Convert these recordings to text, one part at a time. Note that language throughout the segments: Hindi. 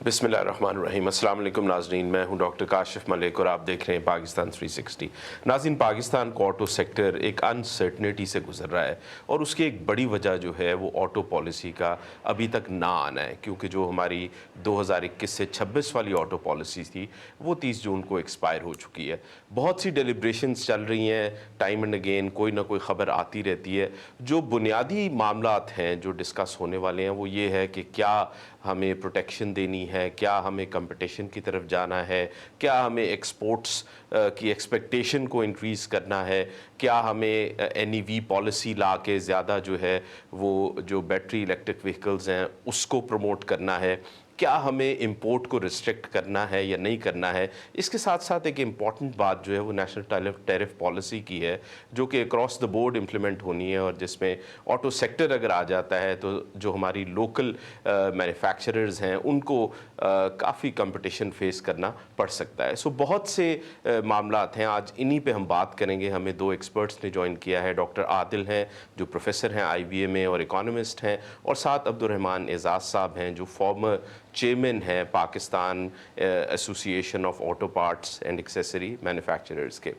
बिस्मिल्लाहिर्रहमानिर्रहीम। अस्सलाम वालेकुम नाज़रीन, मैं हूं डॉक्टर काशिफ मलिक और आप देख रहे हैं पाकिस्तान 360। नाज़रीन, पाकिस्तान का ऑटो सेक्टर एक अनसर्टनिटी से गुजर रहा है और उसकी एक बड़ी वजह जो है वो ऑटो पॉलिसी का अभी तक ना आना है, क्योंकि जो हमारी 2021 से 26 वाली ऑटो पॉलिसी थी वो 30 जून को एक्सपायर हो चुकी है। बहुत सी डेलिब्रेशंस चल रही हैं, टाइम एंड अगेन कोई ना कोई ख़बर आती रहती है। जो बुनियादी मामलात हैं जो डिस्कस होने वाले हैं वो ये है कि क्या हमें प्रोटेक्शन देनी है, क्या हमें कंपटीशन की तरफ जाना है, क्या हमें एक्सपोर्ट्स की एक्सपेक्टेशन को इंक्रीज़ करना है, क्या हमें एनईवी पॉलिसी ला के ज़्यादा जो है वो जो बैटरी इलेक्ट्रिक व्हीकल्स हैं उसको प्रमोट करना है, क्या हमें इंपोर्ट को रिस्ट्रिक्ट करना है या नहीं करना है। इसके साथ साथ एक इम्पॉर्टेंट बात जो है वो नेशनल टैरिफ पॉलिसी की है, जो कि अक्रॉस द बोर्ड इम्प्लीमेंट होनी है और जिसमें ऑटो सेक्टर अगर आ जाता है तो जो हमारी लोकल मैन्युफैक्चरर्स हैं उनको काफ़ी कंपटीशन फेस करना पड़ सकता है। सो बहुत से मामलात हैं, आज इन्हीं पे हम बात करेंगे। हमें दो एक्सपर्ट्स ने ज्वाइन किया है। डॉक्टर आदिल हैं जो प्रोफेसर हैं IBA में और इकोनॉमिस्ट हैं, और साथ अब्दुर्रहमान एजाज साहब हैं जो फॉर्मर चेयरमैन है Pakistan association of auto parts and accessory manufacturers के।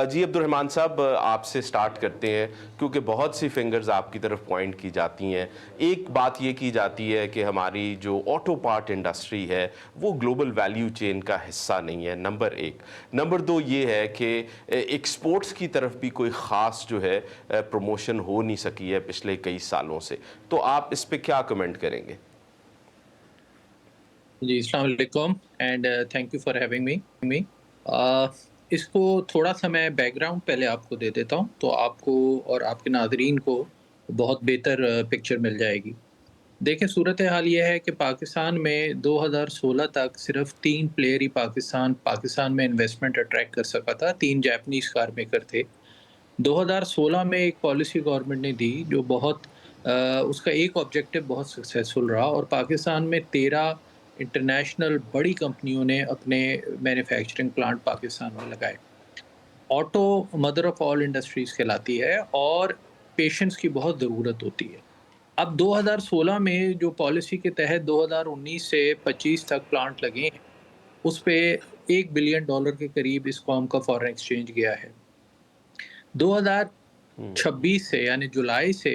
जी अब्दुर्रहमान साहब, आपसे स्टार्ट करते हैं क्योंकि बहुत सी फिंगर्स आपकी तरफ पॉइंट की जाती हैं। एक बात ये की जाती है कि हमारी जो ऑटो पार्ट इंडस्ट्री है वो ग्लोबल वैल्यू चेन का हिस्सा नहीं है, नंबर एक। नंबर दो ये है कि एक्सपोर्ट्स की तरफ भी कोई ख़ास जो है प्रमोशन हो नहीं सकी है पिछले कई सालों से। तो आप इस पे क्या कमेंट करेंगे? जी, अस्सलाम वालेकुम and thank you for having me. इसको थोड़ा-सा मैं बैकग्राउंड पहले आपको दे देता हूँ, तो आपको और आपके नाज़रीन को बहुत बेहतर पिक्चर मिल जाएगी। देखिए, सूरत-ए-हाल ये है कि पाकिस्तान में 2016 तक सिर्फ़ 3 प्लेयर ही पाकिस्तान में इन्वेस्टमेंट अट्रैक्ट कर सका था, 3 जापानीज़ कार मेकर थे। 2016 में एक पॉलिसी गवर्नमेंट ने दी जो उसका एक ऑब्जेक्टिव बहुत सक्सेसफुल रहा और पाकिस्तान में 13 इंटरनेशनल बड़ी कंपनियों ने अपने मैन्युफैक्चरिंग प्लांट पाकिस्तान में लगाए। Auto mother of all industries कहलाती है और पेशेंस की बहुत ज़रूरत होती है। अब 2016 में जो पॉलिसी के तहत 2019 से 25 तक प्लांट लगे हैं, उस पे $1 बिलियन के करीब इस कौम का फॉरेन एक्सचेंज गया है। 2026 से यानी जुलाई से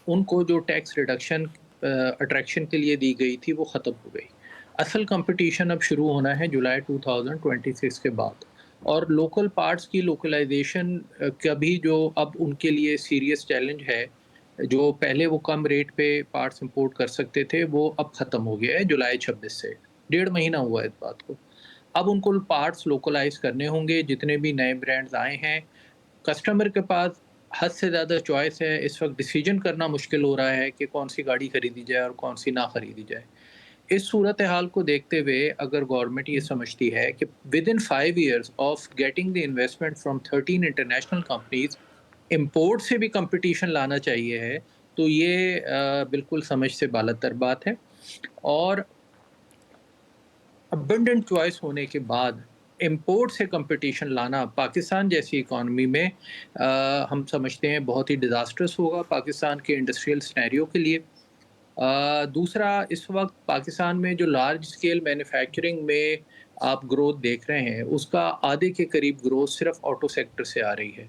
उनको जो टैक्स रिडक्शन अट्रैक्शन के लिए दी गई थी वो ख़त्म हो गई। असल कंपटीशन अब शुरू होना है जुलाई 2026 के बाद और लोकल पार्ट्स की लोकलाइजेशन का भी जो अब उनके लिए सीरियस चैलेंज है, जो पहले वो कम रेट पे पार्ट्स इंपोर्ट कर सकते थे वो अब ख़त्म हो गया है जुलाई 26 से। 1.5 महीना हुआ है इस बात को। अब उनको पार्ट्स लोकलाइज़ करने होंगे, जितने भी नए ब्रांड्स आए हैं। कस्टमर के पास हद से ज़्यादा चॉइस है, इस वक़्त डिसीजन करना मुश्किल हो रहा है कि कौन-सी गाड़ी खरीदी जाए और कौन-सी ना खरीदी जाए। इस सूरत-ए-हाल को देखते हुए अगर गवर्नमेंट ये समझती है कि within 5 years of getting the investment from 13 international companies import से भी कॉम्पिटिशन लाना चाहिए है, तो ये बिल्कुल समझ से बालातर बात है। और अबंडेंट चॉइस होने के बाद इम्पोर्ट से कंपटीशन लाना पाकिस्तान जैसी इकॉनमी में हम समझते हैं बहुत ही डिज़ास्ट्रस होगा पाकिस्तान के इंडस्ट्रियल सिनेरियो के लिए। दूसरा, इस वक्त पाकिस्तान में जो लार्ज स्केल मैन्युफैक्चरिंग में आप ग्रोथ देख रहे हैं, उसका आधे के करीब ग्रोथ सिर्फ ऑटो सेक्टर से आ रही है।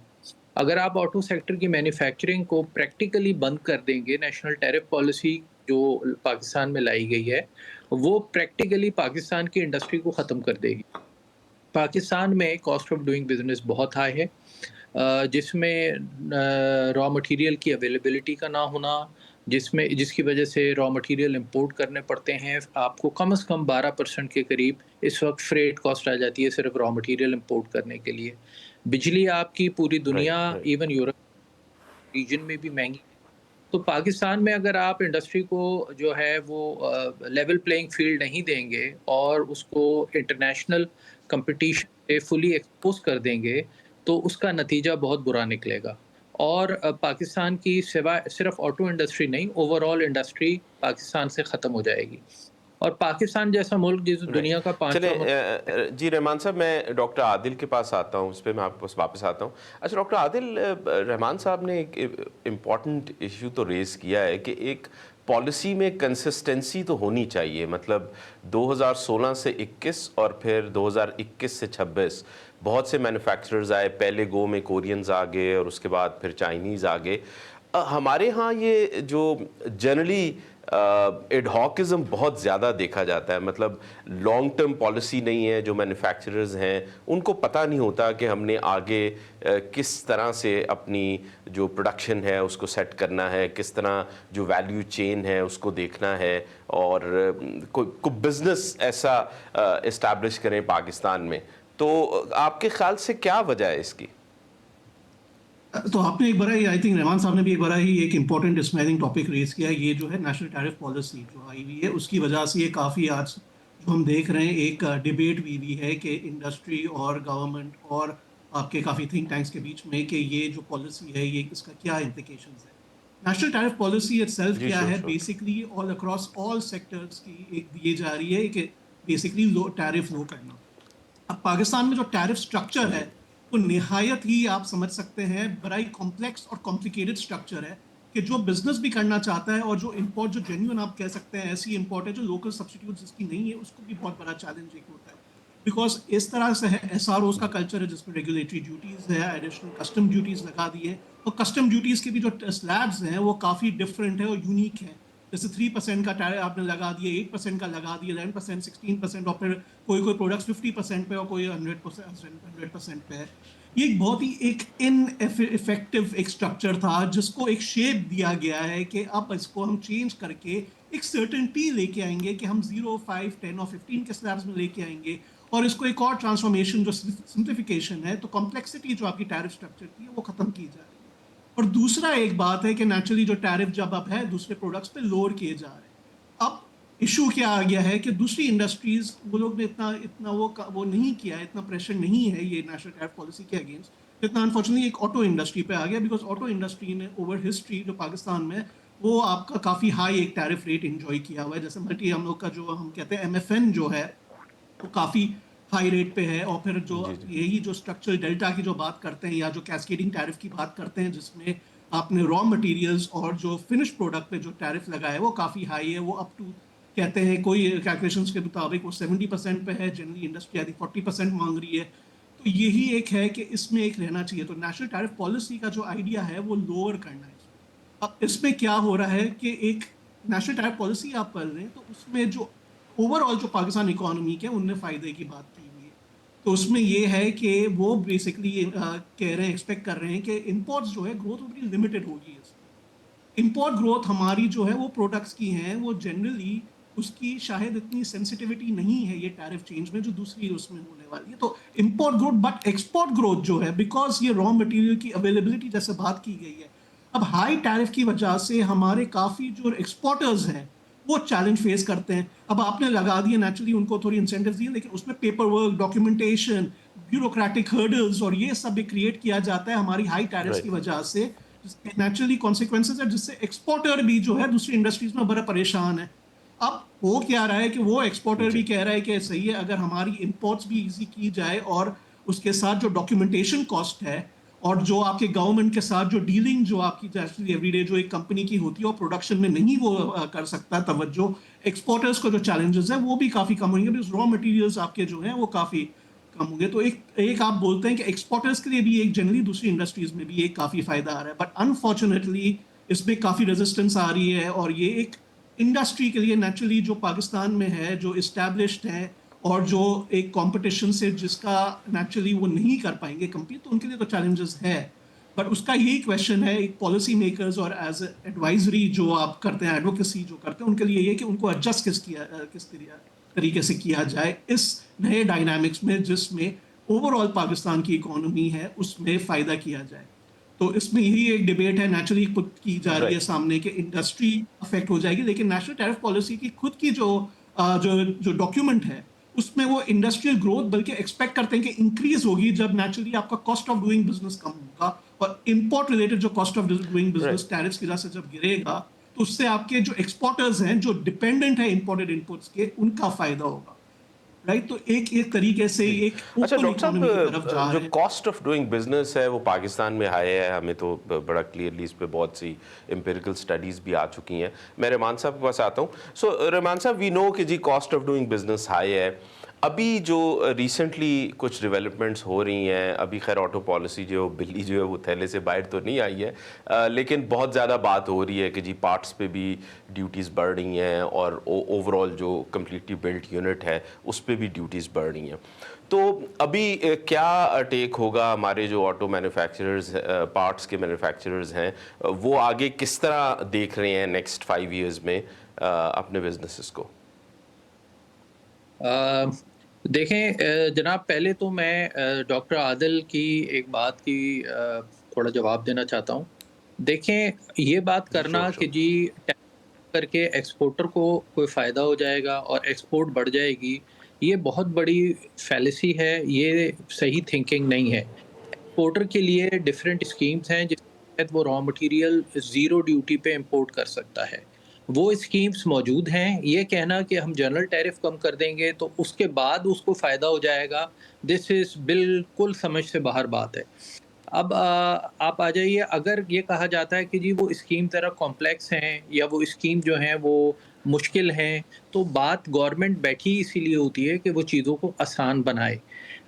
अगर आप ऑटो सेक्टर की मैन्युफैक्चरिंग को प्रैक्टिकली बंद कर देंगे, नेशनल टैरिफ पॉलिसी जो पाकिस्तान में लाई गई है, वो प्रैक्टिकली पाकिस्तान की इंडस्ट्री को ख़त्म कर देगी। पाकिस्तान में कॉस्ट ऑफ डूइंग बिज़नेस बहुत हाई है, जिसमें रॉ मटेरियल की अवेलेबिलिटी का ना होना, जिसकी वजह से रॉ मटेरियल इंपोर्ट करने पड़ते हैं। आपको कम से कम 12% के करीब इस वक्त फ्रेट कॉस्ट आ जाती है सिर्फ रॉ मटेरियल इंपोर्ट करने के लिए। बिजली आपकी पूरी राइट, दुनिया, राइट। इवन यूरोप रीजन में भी महंगी। तो पाकिस्तान में अगर आप इंडस्ट्री को जो है वो लेवल प्लेइंग फील्ड नहीं देंगे और उसको इंटरनेशनल कंपटीशन से फुली एक्सपोज कर देंगे, तो उसका नतीजा बहुत बुरा निकलेगा। और पाकिस्तान की सिवाय सिर्फ ऑटो इंडस्ट्री नहीं, ओवरऑल इंडस्ट्री पाकिस्तान से ख़त्म हो जाएगी। और पाकिस्तान जैसा मुल्क जिस राइट। दुनिया का चलें, 5वां जी रहमान साहब, मैं डॉक्टर आदिल के पास आता हूँ, उस पे मैं आपके पास वापस आता हूँ। अच्छा डॉक्टर आदिल, रहमान साहब ने एक इम्पॉर्टेंट इशू तो रेज़ किया है कि एक पॉलिसी में कंसिस्टेंसी तो होनी चाहिए, मतलब 2016 से 21 और फिर 2021 से 26 बहुत से मैन्युफैक्चरर्स आए, पहले गो में कोरियंस आ गए और उसके बाद फिर चाइनीज़ आ गए। हमारे यहाँ ये जो जनरली एडहॉकिज़म बहुत ज़्यादा देखा जाता है, मतलब लॉन्ग टर्म पॉलिसी नहीं है। जो मैन्युफैक्चरर्स हैं उनको पता नहीं होता कि हमने आगे किस तरह से अपनी जो प्रोडक्शन है उसको सेट करना है, किस तरह जो वैल्यू चेन है उसको देखना है, और कोई बिज़नेस ऐसा इस्टेब्लिश करें पाकिस्तान में। तो आपके ख्याल से क्या वजह है इसकी? तो आपने एक बड़ा ही, आई थिंक रहमान साहब ने भी एक बड़ा ही एक इम्पोर्टेंट इसमें आई थिंक टॉपिक रेज किया है। ये जो है नेशनल टैरिफ पॉलिसी जो आई हुई है उसकी वजह से ये काफ़ी आज जो हम देख रहे हैं एक डिबेट भी है कि इंडस्ट्री और गवर्नमेंट और आपके काफ़ी थिंक टैंक्स के बीच में कि ये जो पॉलिसी है ये इसका क्या इम्प्लिकेशंस है। नेशनल टैरिफ पॉलिसी इटसेल्फ जी, क्या श्योर, है, sure. Basically all across all sectors की एक दिए जा रही है कि बेसिकली लो टैरिफ लो करना। अब पाकिस्तान में जो टैरिफ स्ट्रक्चर है जी, वो निहायत ही आप समझ सकते हैं बड़ा ही कॉम्प्लेक्स और कॉम्प्लिकेटेड स्ट्रक्चर है कि जो बिजनेस भी करना चाहता है और जो इंपोर्ट जो जेन्युइन आप कह सकते हैं ऐसी इंपोर्ट है जो लोकल सब्सिट्यूट जिसकी नहीं है उसको भी बहुत बड़ा चैलेंज एक होता है। बिकॉज इस तरह से है एस आर ओज का कल्चर है जिसमें रेगुलेटरी ड्यूटीज़ है, एडिशनल कस्टम ड्यूटीज़ लगा दी है, और कस्टम ड्यूटीज़ के भी जो स्लैब्स हैं वो काफ़ी डिफरेंट है और यूनिक है। जैसे 3% का टैरिफ आपने लगा दिया, 8% का लगा दिया, 11%, 16%, और फिर कोई कोई प्रोडक्ट्स 50% पे और कोई 100% पे है। ये एक बहुत ही एक इनइफेक्टिव एक स्ट्रक्चर था जिसको एक शेप दिया गया है कि अब इसको हम चेंज करके एक सर्टेनिटी लेके आएंगे कि हम 0, 5, 10 और 15 के स्लैब्स में लेके आएंगे, और इसको एक और ट्रांसफॉर्मेशन जो सिंप्लीफिकेशन है, तो कॉम्प्लेक्सिटी जो आपकी टैरिफ स्ट्रक्चर की है वो खत्म की जा रही है। और दूसरा एक बात है कि नेचुरली जो टैरिफ जब अब है दूसरे प्रोडक्ट्स पे लोअर किए जा रहे हैं। अब इशू क्या आ गया है कि दूसरी इंडस्ट्रीज वो लोग ने इतना इतना वो नहीं किया है, इतना प्रेशर नहीं है ये नेशनल टैरिफ पॉलिसी के अगेंस्ट, इतना अनफॉर्चुनेटली एक ऑटो इंडस्ट्री पे आ गया। बिकॉज ऑटो इंडस्ट्री ने ओवर हिस्ट्री जो पाकिस्तान में वो आपका काफ़ी हाई एक टैरिफ रेट इंजॉय किया हुआ है। जैसे मल्टी हम लोग का जो हम कहते हैं MFN जो है वो काफ़ी हाई रेट पे है, और फिर जो जी, जी। यही जो स्ट्रक्चरल डेल्टा की जो बात करते हैं या जो कैस्केडिंग टैरिफ की बात करते हैं जिसमें आपने रॉ मटेरियल्स और जो फिनिश प्रोडक्ट पे जो टैरिफ लगा है वो काफ़ी हाई है। वो अप टू कहते हैं कोई कैलकुलेशंस के मुताबिक वो 70% पे है, जनरली इंडस्ट्री आदि 40% मांग रही है। तो यही एक है कि इसमें एक रहना चाहिए। तो नेशनल टैरिफ पॉलिसी का जो आइडिया है वो लोअर करना है। अब इसमें क्या हो रहा है कि एक नेशनल टैरिफ पॉलिसी आप कर रहे हैं तो उसमें जो ओवरऑल जो पाकिस्तान इकोनॉमी के उनने फ़ायदे की बात की हुई है। तो उसमें ये है कि वो बेसिकली कह रहे हैं, एक्सपेक्ट कर रहे हैं कि इंपोर्ट्स जो है ग्रोथ बड़ी लिमिटेड होगी इसमें। इंपोर्ट ग्रोथ हमारी जो है वो प्रोडक्ट्स की हैं, वो जनरली उसकी शायद इतनी सेंसिटिविटी नहीं है ये टैरिफ चेंज में जो दूसरी उसमें होने वाली है। तो import growth, but export growth जो है बिकॉज ये रॉ मटेरियल की अवेलेबिलिटी जैसे बात की गई है, अब हाई टैरिफ की वजह से हमारे काफ़ी जो एक्सपोर्टर्स हैं वो चैलेंज फेस करते हैं। अब आपने लगा दिए नेचुरली उनको थोड़ी इंसेंटिव दिए, लेकिन उसमें paper work, documentation, bureaucratic hurdles और ये सब भी क्रिएट किया जाता है हमारी हाई टैरिफ्स की राइट। वजह से, जिसके नेचुरली कॉन्सिक्वेंसेज है जिससे एक्सपोर्टर भी जो है दूसरी इंडस्ट्रीज में बड़ा परेशान है। अब वो क्या रहा है कि वो एक्सपोर्टर भी जी, कह रहा है कि सही है अगर हमारी इंपोर्ट्स भी इजी की जाए और उसके साथ जो डॉक्यूमेंटेशन कॉस्ट है और जो आपके गवर्नमेंट के साथ जो डीलिंग जो आपकी जैसे एवरीडे जो एक कंपनी की होती है और प्रोडक्शन में नहीं वो कर सकता तवज्जो, एक्सपोर्टर्स को जो चैलेंजेस है वो भी काफ़ी कम होंगे बिकॉज रॉ मटेरियल्स आपके जो हैं वो काफ़ी कम होंगे। तो एक एक आप बोलते हैं कि एक्सपोर्टर्स के लिए भी एक जनरली दूसरी इंडस्ट्रीज में भी एक काफ़ी फायदा आ रहा है, बट अनफॉर्चुनेटली इसमें काफ़ी रेजिस्टेंस आ रही है। और ये एक इंडस्ट्री के लिए नेचुरली जो पाकिस्तान में है जो इस्टेब्लिश्ड है और जो एक कंपटीशन से जिसका नेचुरली वो नहीं कर पाएंगे कम्पीट, तो उनके लिए तो चैलेंजेस है। बट उसका यही क्वेश्चन है एक पॉलिसी मेकर्स और एज एडवाइजरी जो आप करते हैं, एडवोकेसी जो करते हैं, उनके लिए ये कि उनको एडजस्ट किस तरीके से किया जाए इस नए डायनामिक्स में जिसमें ओवरऑल पाकिस्तान की इकोनॉमी है उसमें फ़ायदा किया जाए। तो इसमें यही एक डिबेट है नेचुरली पुट की जा रही है राइट। सामने कि इंडस्ट्री अफेक्ट हो जाएगी, लेकिन नेशनल टैरिफ पॉलिसी की खुद की जो डॉक्यूमेंट है उसमें वो इंडस्ट्रियल ग्रोथ बल्कि एक्सपेक्ट करते हैं कि इंक्रीज होगी जब नेचुरली आपका कॉस्ट ऑफ डूइंग बिजनेस कम होगा और इंपोर्ट रिलेटेड जो cost of doing business right. Tariffs की वजह से जब गिरेगा तो उससे आपके जो एक्सपोर्टर्स हैं जो डिपेंडेंट है इंपोर्टेड इनपुट्स के उनका फायदा होगा। राइट? तो एक एक तरीके से जी। एक अच्छा ओपन डॉक्टर इकोनॉमी की तरफ जा साहब, जो रहे हैं। कॉस्ट ऑफ डूइंग बिजनेस है वो पाकिस्तान में हाई है, हमें तो बड़ा क्लियरली इस पे बहुत सी एम्पिरिकल स्टडीज़ भी आ चुकी हैं। मैं रहमान साहब के पास आता हूँ। सो रहमान साहब, वी नो कि जी cost of doing business high है। अभी जो रिसेंटली कुछ डेवलपमेंट्स हो रही हैं, अभी खैर ऑटो पॉलिसी जो बिल्ली जो है वो थैले से बाहर तो नहीं आई है, लेकिन बहुत ज़्यादा बात हो रही है कि जी पार्ट्स पे भी ड्यूटीज़ बढ़ रही हैं और ओवरऑल जो कम्प्लीटली बिल्ट यूनिट है उस पे भी ड्यूटीज़ बढ़ रही हैं। तो अभी क्या टेक होगा हमारे जो ऑटो मैन्युफैक्चरर्स, पार्ट्स के मैन्युफैक्चरर्स हैं, वो आगे किस तरह देख रहे हैं नेक्स्ट 5 इयर्स में अपने बिजनेसेस को? अ, देखें जनाब, पहले तो मैं डॉक्टर आदिल की एक बात की थोड़ा जवाब देना चाहता हूँ। देखें, ये बात करना श्योर कि श्योर। जी टैक्स करके एक्सपोर्टर को कोई फ़ायदा हो जाएगा और एक्सपोर्ट बढ़ जाएगी, ये बहुत बड़ी फैलेसी है, ये सही थिंकिंग नहीं है। एक्सपोर्टर के लिए डिफरेंट स्कीम्स हैं जिसके तहत वो रॉ मटेरियल ज़ीरो ड्यूटी पे इंपोर्ट कर सकता है। वो स्कीम्स मौजूद हैं। ये कहना कि हम जनरल टैरिफ कम कर देंगे तो उसके बाद उसको फ़ायदा हो जाएगा, दिस इज़ बिल्कुल समझ से बाहर बात है। अब आप आ जाइए, अगर ये कहा जाता है कि जी वो स्कीम ज़रा कॉम्प्लेक्स हैं या वो स्कीम जो हैं वो मुश्किल हैं, तो बात गवर्नमेंट बैठी इसीलिए होती है कि वो चीज़ों को आसान बनाए।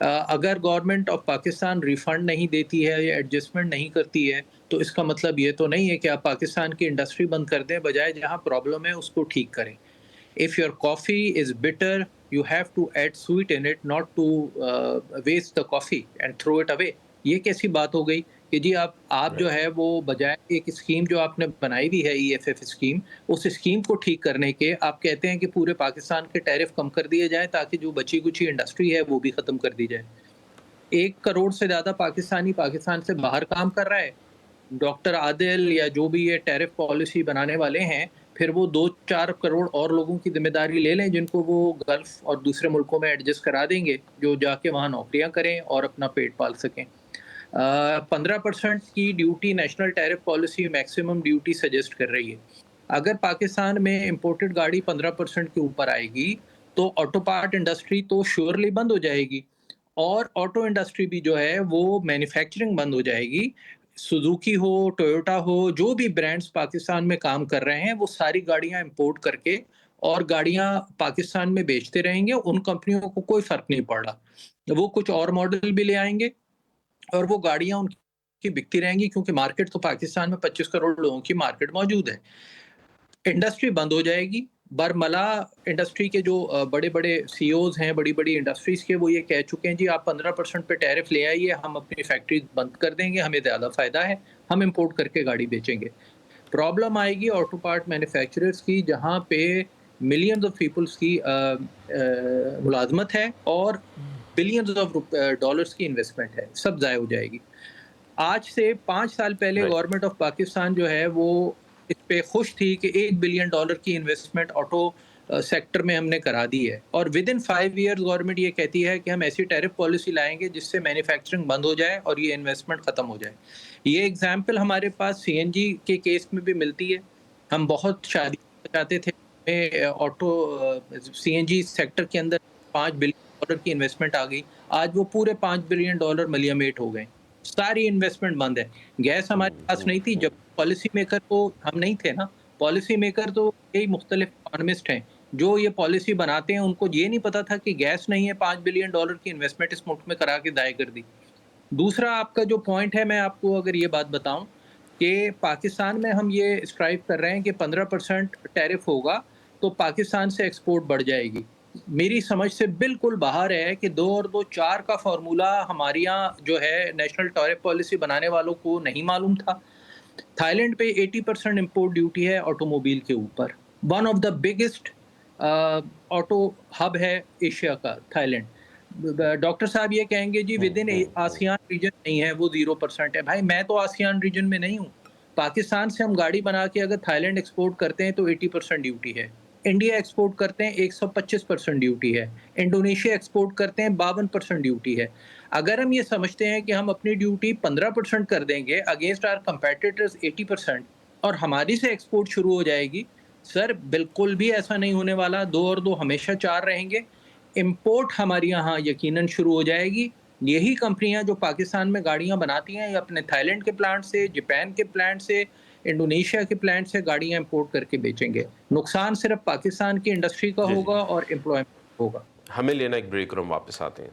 अगर गवर्नमेंट ऑफ पाकिस्तान रिफ़ंड नहीं देती है या एडजस्टमेंट नहीं करती है, तो इसका मतलब ये तो नहीं है कि आप पाकिस्तान की इंडस्ट्री बंद कर दें, बजाय जहाँ प्रॉब्लम है उसको ठीक करें। If your coffee is bitter, you have to add sweet in it, not to waste the coffee and throw it away. ये कैसी बात हो गई कि जी आप जो राइट। है वो बजाय एक स्कीम जो आपने बनाई हुई है ईएफएफ स्कीम, उस स्कीम को ठीक करने के आप कहते हैं कि पूरे पाकिस्तान के टैरिफ कम कर दिए जाएँ ताकि जो बची कुची इंडस्ट्री है वो भी खत्म कर दी जाए। 1 करोड़ से ज़्यादा पाकिस्तानी पाकिस्तान से बाहर काम कर रहा है। डॉक्टर आदिल या जो भी ये टैरिफ पॉलिसी बनाने वाले हैं, फिर वो 2-4 करोड़ और लोगों की ज़िम्मेदारी ले लें जिनको वो गल्फ़ और दूसरे मुल्कों में एडजस्ट करा देंगे, जो जाके वहाँ नौकरियाँ करें और अपना पेट पाल सकें। 15% की duty national tariff policy maximum duty suggest कर रही है। अगर पाकिस्तान में इम्पोर्टेड गाड़ी 15% के ऊपर आएगी, तो ऑटो पार्ट इंडस्ट्री तो श्योरली बंद हो जाएगी और ऑटो इंडस्ट्री भी जो है वो मैन्युफैक्चरिंग बंद हो जाएगी। सुजुकी हो, टोयोटा हो, जो भी ब्रांड्स पाकिस्तान में काम कर रहे हैं, वो सारी गाड़ियाँ इम्पोर्ट करके और गाड़ियाँ पाकिस्तान में बेचते रहेंगे, उन कंपनियों को कोई फ़र्क नहीं पड़ रहा। वो कुछ और मॉडल भी ले आएँगे और वो गाड़ियाँ उनकी बिकती रहेंगी, क्योंकि मार्केट तो पाकिस्तान में 25 करोड़ लोगों की मार्केट मौजूद है। इंडस्ट्री बंद हो जाएगी। बरमला इंडस्ट्री के जो बड़े-बड़े सीईओज़ हैं, बड़ी-बड़ी इंडस्ट्रीज़ के, वो ये कह चुके हैं जी आप 15% पे टैरिफ ले आइए, हम अपनी फैक्ट्रीज़ बंद कर देंगे, हमें ज़्यादा फ़ायदा है, हम इम्पोर्ट करके गाड़ी बेचेंगे। प्रॉब्लम आएगी ऑटो पार्ट मैन्युफैक्चरर्स की, जहाँ पे मिलियंस ऑफ पीपल्स की मुलाज़मत है और बिलियंस ऑफ डॉलर्स की इन्वेस्टमेंट है, सब ज़ाय हो जाएगी। आज से 5 साल पहले राइट। गवर्नमेंट ऑफ पाकिस्तान जो है वो इस पे खुश थी कि $1 बिलियन की इन्वेस्टमेंट ऑटो सेक्टर में हमने करा दी है और विद इन 5 इयर्स गवर्नमेंट ये कहती है कि हम ऐसी टैरिफ पॉलिसी लाएंगे जिससे मैन्युफैक्चरिंग बंद हो जाए और ये इन्वेस्टमेंट खत्म हो जाए। ये एग्जांपल हमारे पास सीएनजी के केस में भी मिलती है। हम बहुत शादी चाहते थे, हमें ऑटो सीएनजी सेक्टर के अंदर $5 बिलियन की इन्वेस्टमेंट आ गई। आज वो पूरे $5 बिलियन मलियामेट हो गए। सारी इन्वेस्टमेंट बंद है। गैस हमारे पास नहीं थी, जब पॉलिसी मेकर तो हम नहीं थे ना, पॉलिसी मेकर तो कई मुख्तलिफ इकोनॉमिस्ट हैं, जो ये पॉलिसी बनाते हैं, उनको ये नहीं पता था कि गैस नहीं है, $5 बिलियन की इन्वेस्टमेंट इस मुल्क में करा के दाएँ कर दी। दूसरा आपका जो पॉइंट है, मैं आपको अगर ये बात बताऊँ कि पाकिस्तान में हम ये स्ट्राइव कर रहे हैं कि 15% टैरिफ होगा, तो पाकिस्तान से एक्सपोर्ट बढ़ जाएगी। मेरी समझ से बिल्कुल बाहर है कि 2 और 2 4 का फ़ॉर्मूला हमारे यहाँ जो है नेशनल टैरिफ पॉलिसी बनाने वालों को नहीं मालूम था। थाईलैंड पे 80% इम्पोर्ट ड्यूटी है ऑटोमोबाइल के ऊपर। One of the biggest auto hub है एशिया का थाईलैंड। डॉक्टर साहब ये कहेंगे जी विद इन आसियान रीजन नहीं है, वो 0% है। भाई मैं तो आसियान रीजन में नहीं हूँ। पाकिस्तान से हम गाड़ी बना के अगर थाईलैंड एक्सपोर्ट करते हैं तो 80% ड्यूटी है। इंडिया एक्सपोर्ट करते हैं 125% ड्यूटी है। इंडोनेशिया एक्सपोर्ट करते हैं 52% ड्यूटी है। अगर हम ये समझते हैं कि हम अपनी ड्यूटी 15% कर देंगे अगेंस्ट आवर कंपेटिटर्स 80% और हमारी से एक्सपोर्ट शुरू हो जाएगी, सर बिल्कुल भी ऐसा नहीं होने वाला। 2 और 2 हमेशा 4 रहेंगे। इंपोर्ट हमारे यहाँ यकीनन शुरू हो जाएगी। यही कंपनियां जो पाकिस्तान में गाड़ियां बनाती हैं, ये अपने थाईलैंड के प्लांट से, जापान के प्लांट से, इंडोनेशिया के प्लांट से गाड़ियां इंपोर्ट करके बेचेंगे। नुकसान सिर्फ पाकिस्तान की इंडस्ट्री का जी जी, होगा और एम्प्लॉयमेंट होगा। हमें लेना एक ब्रेक और हम वापस आते हैं।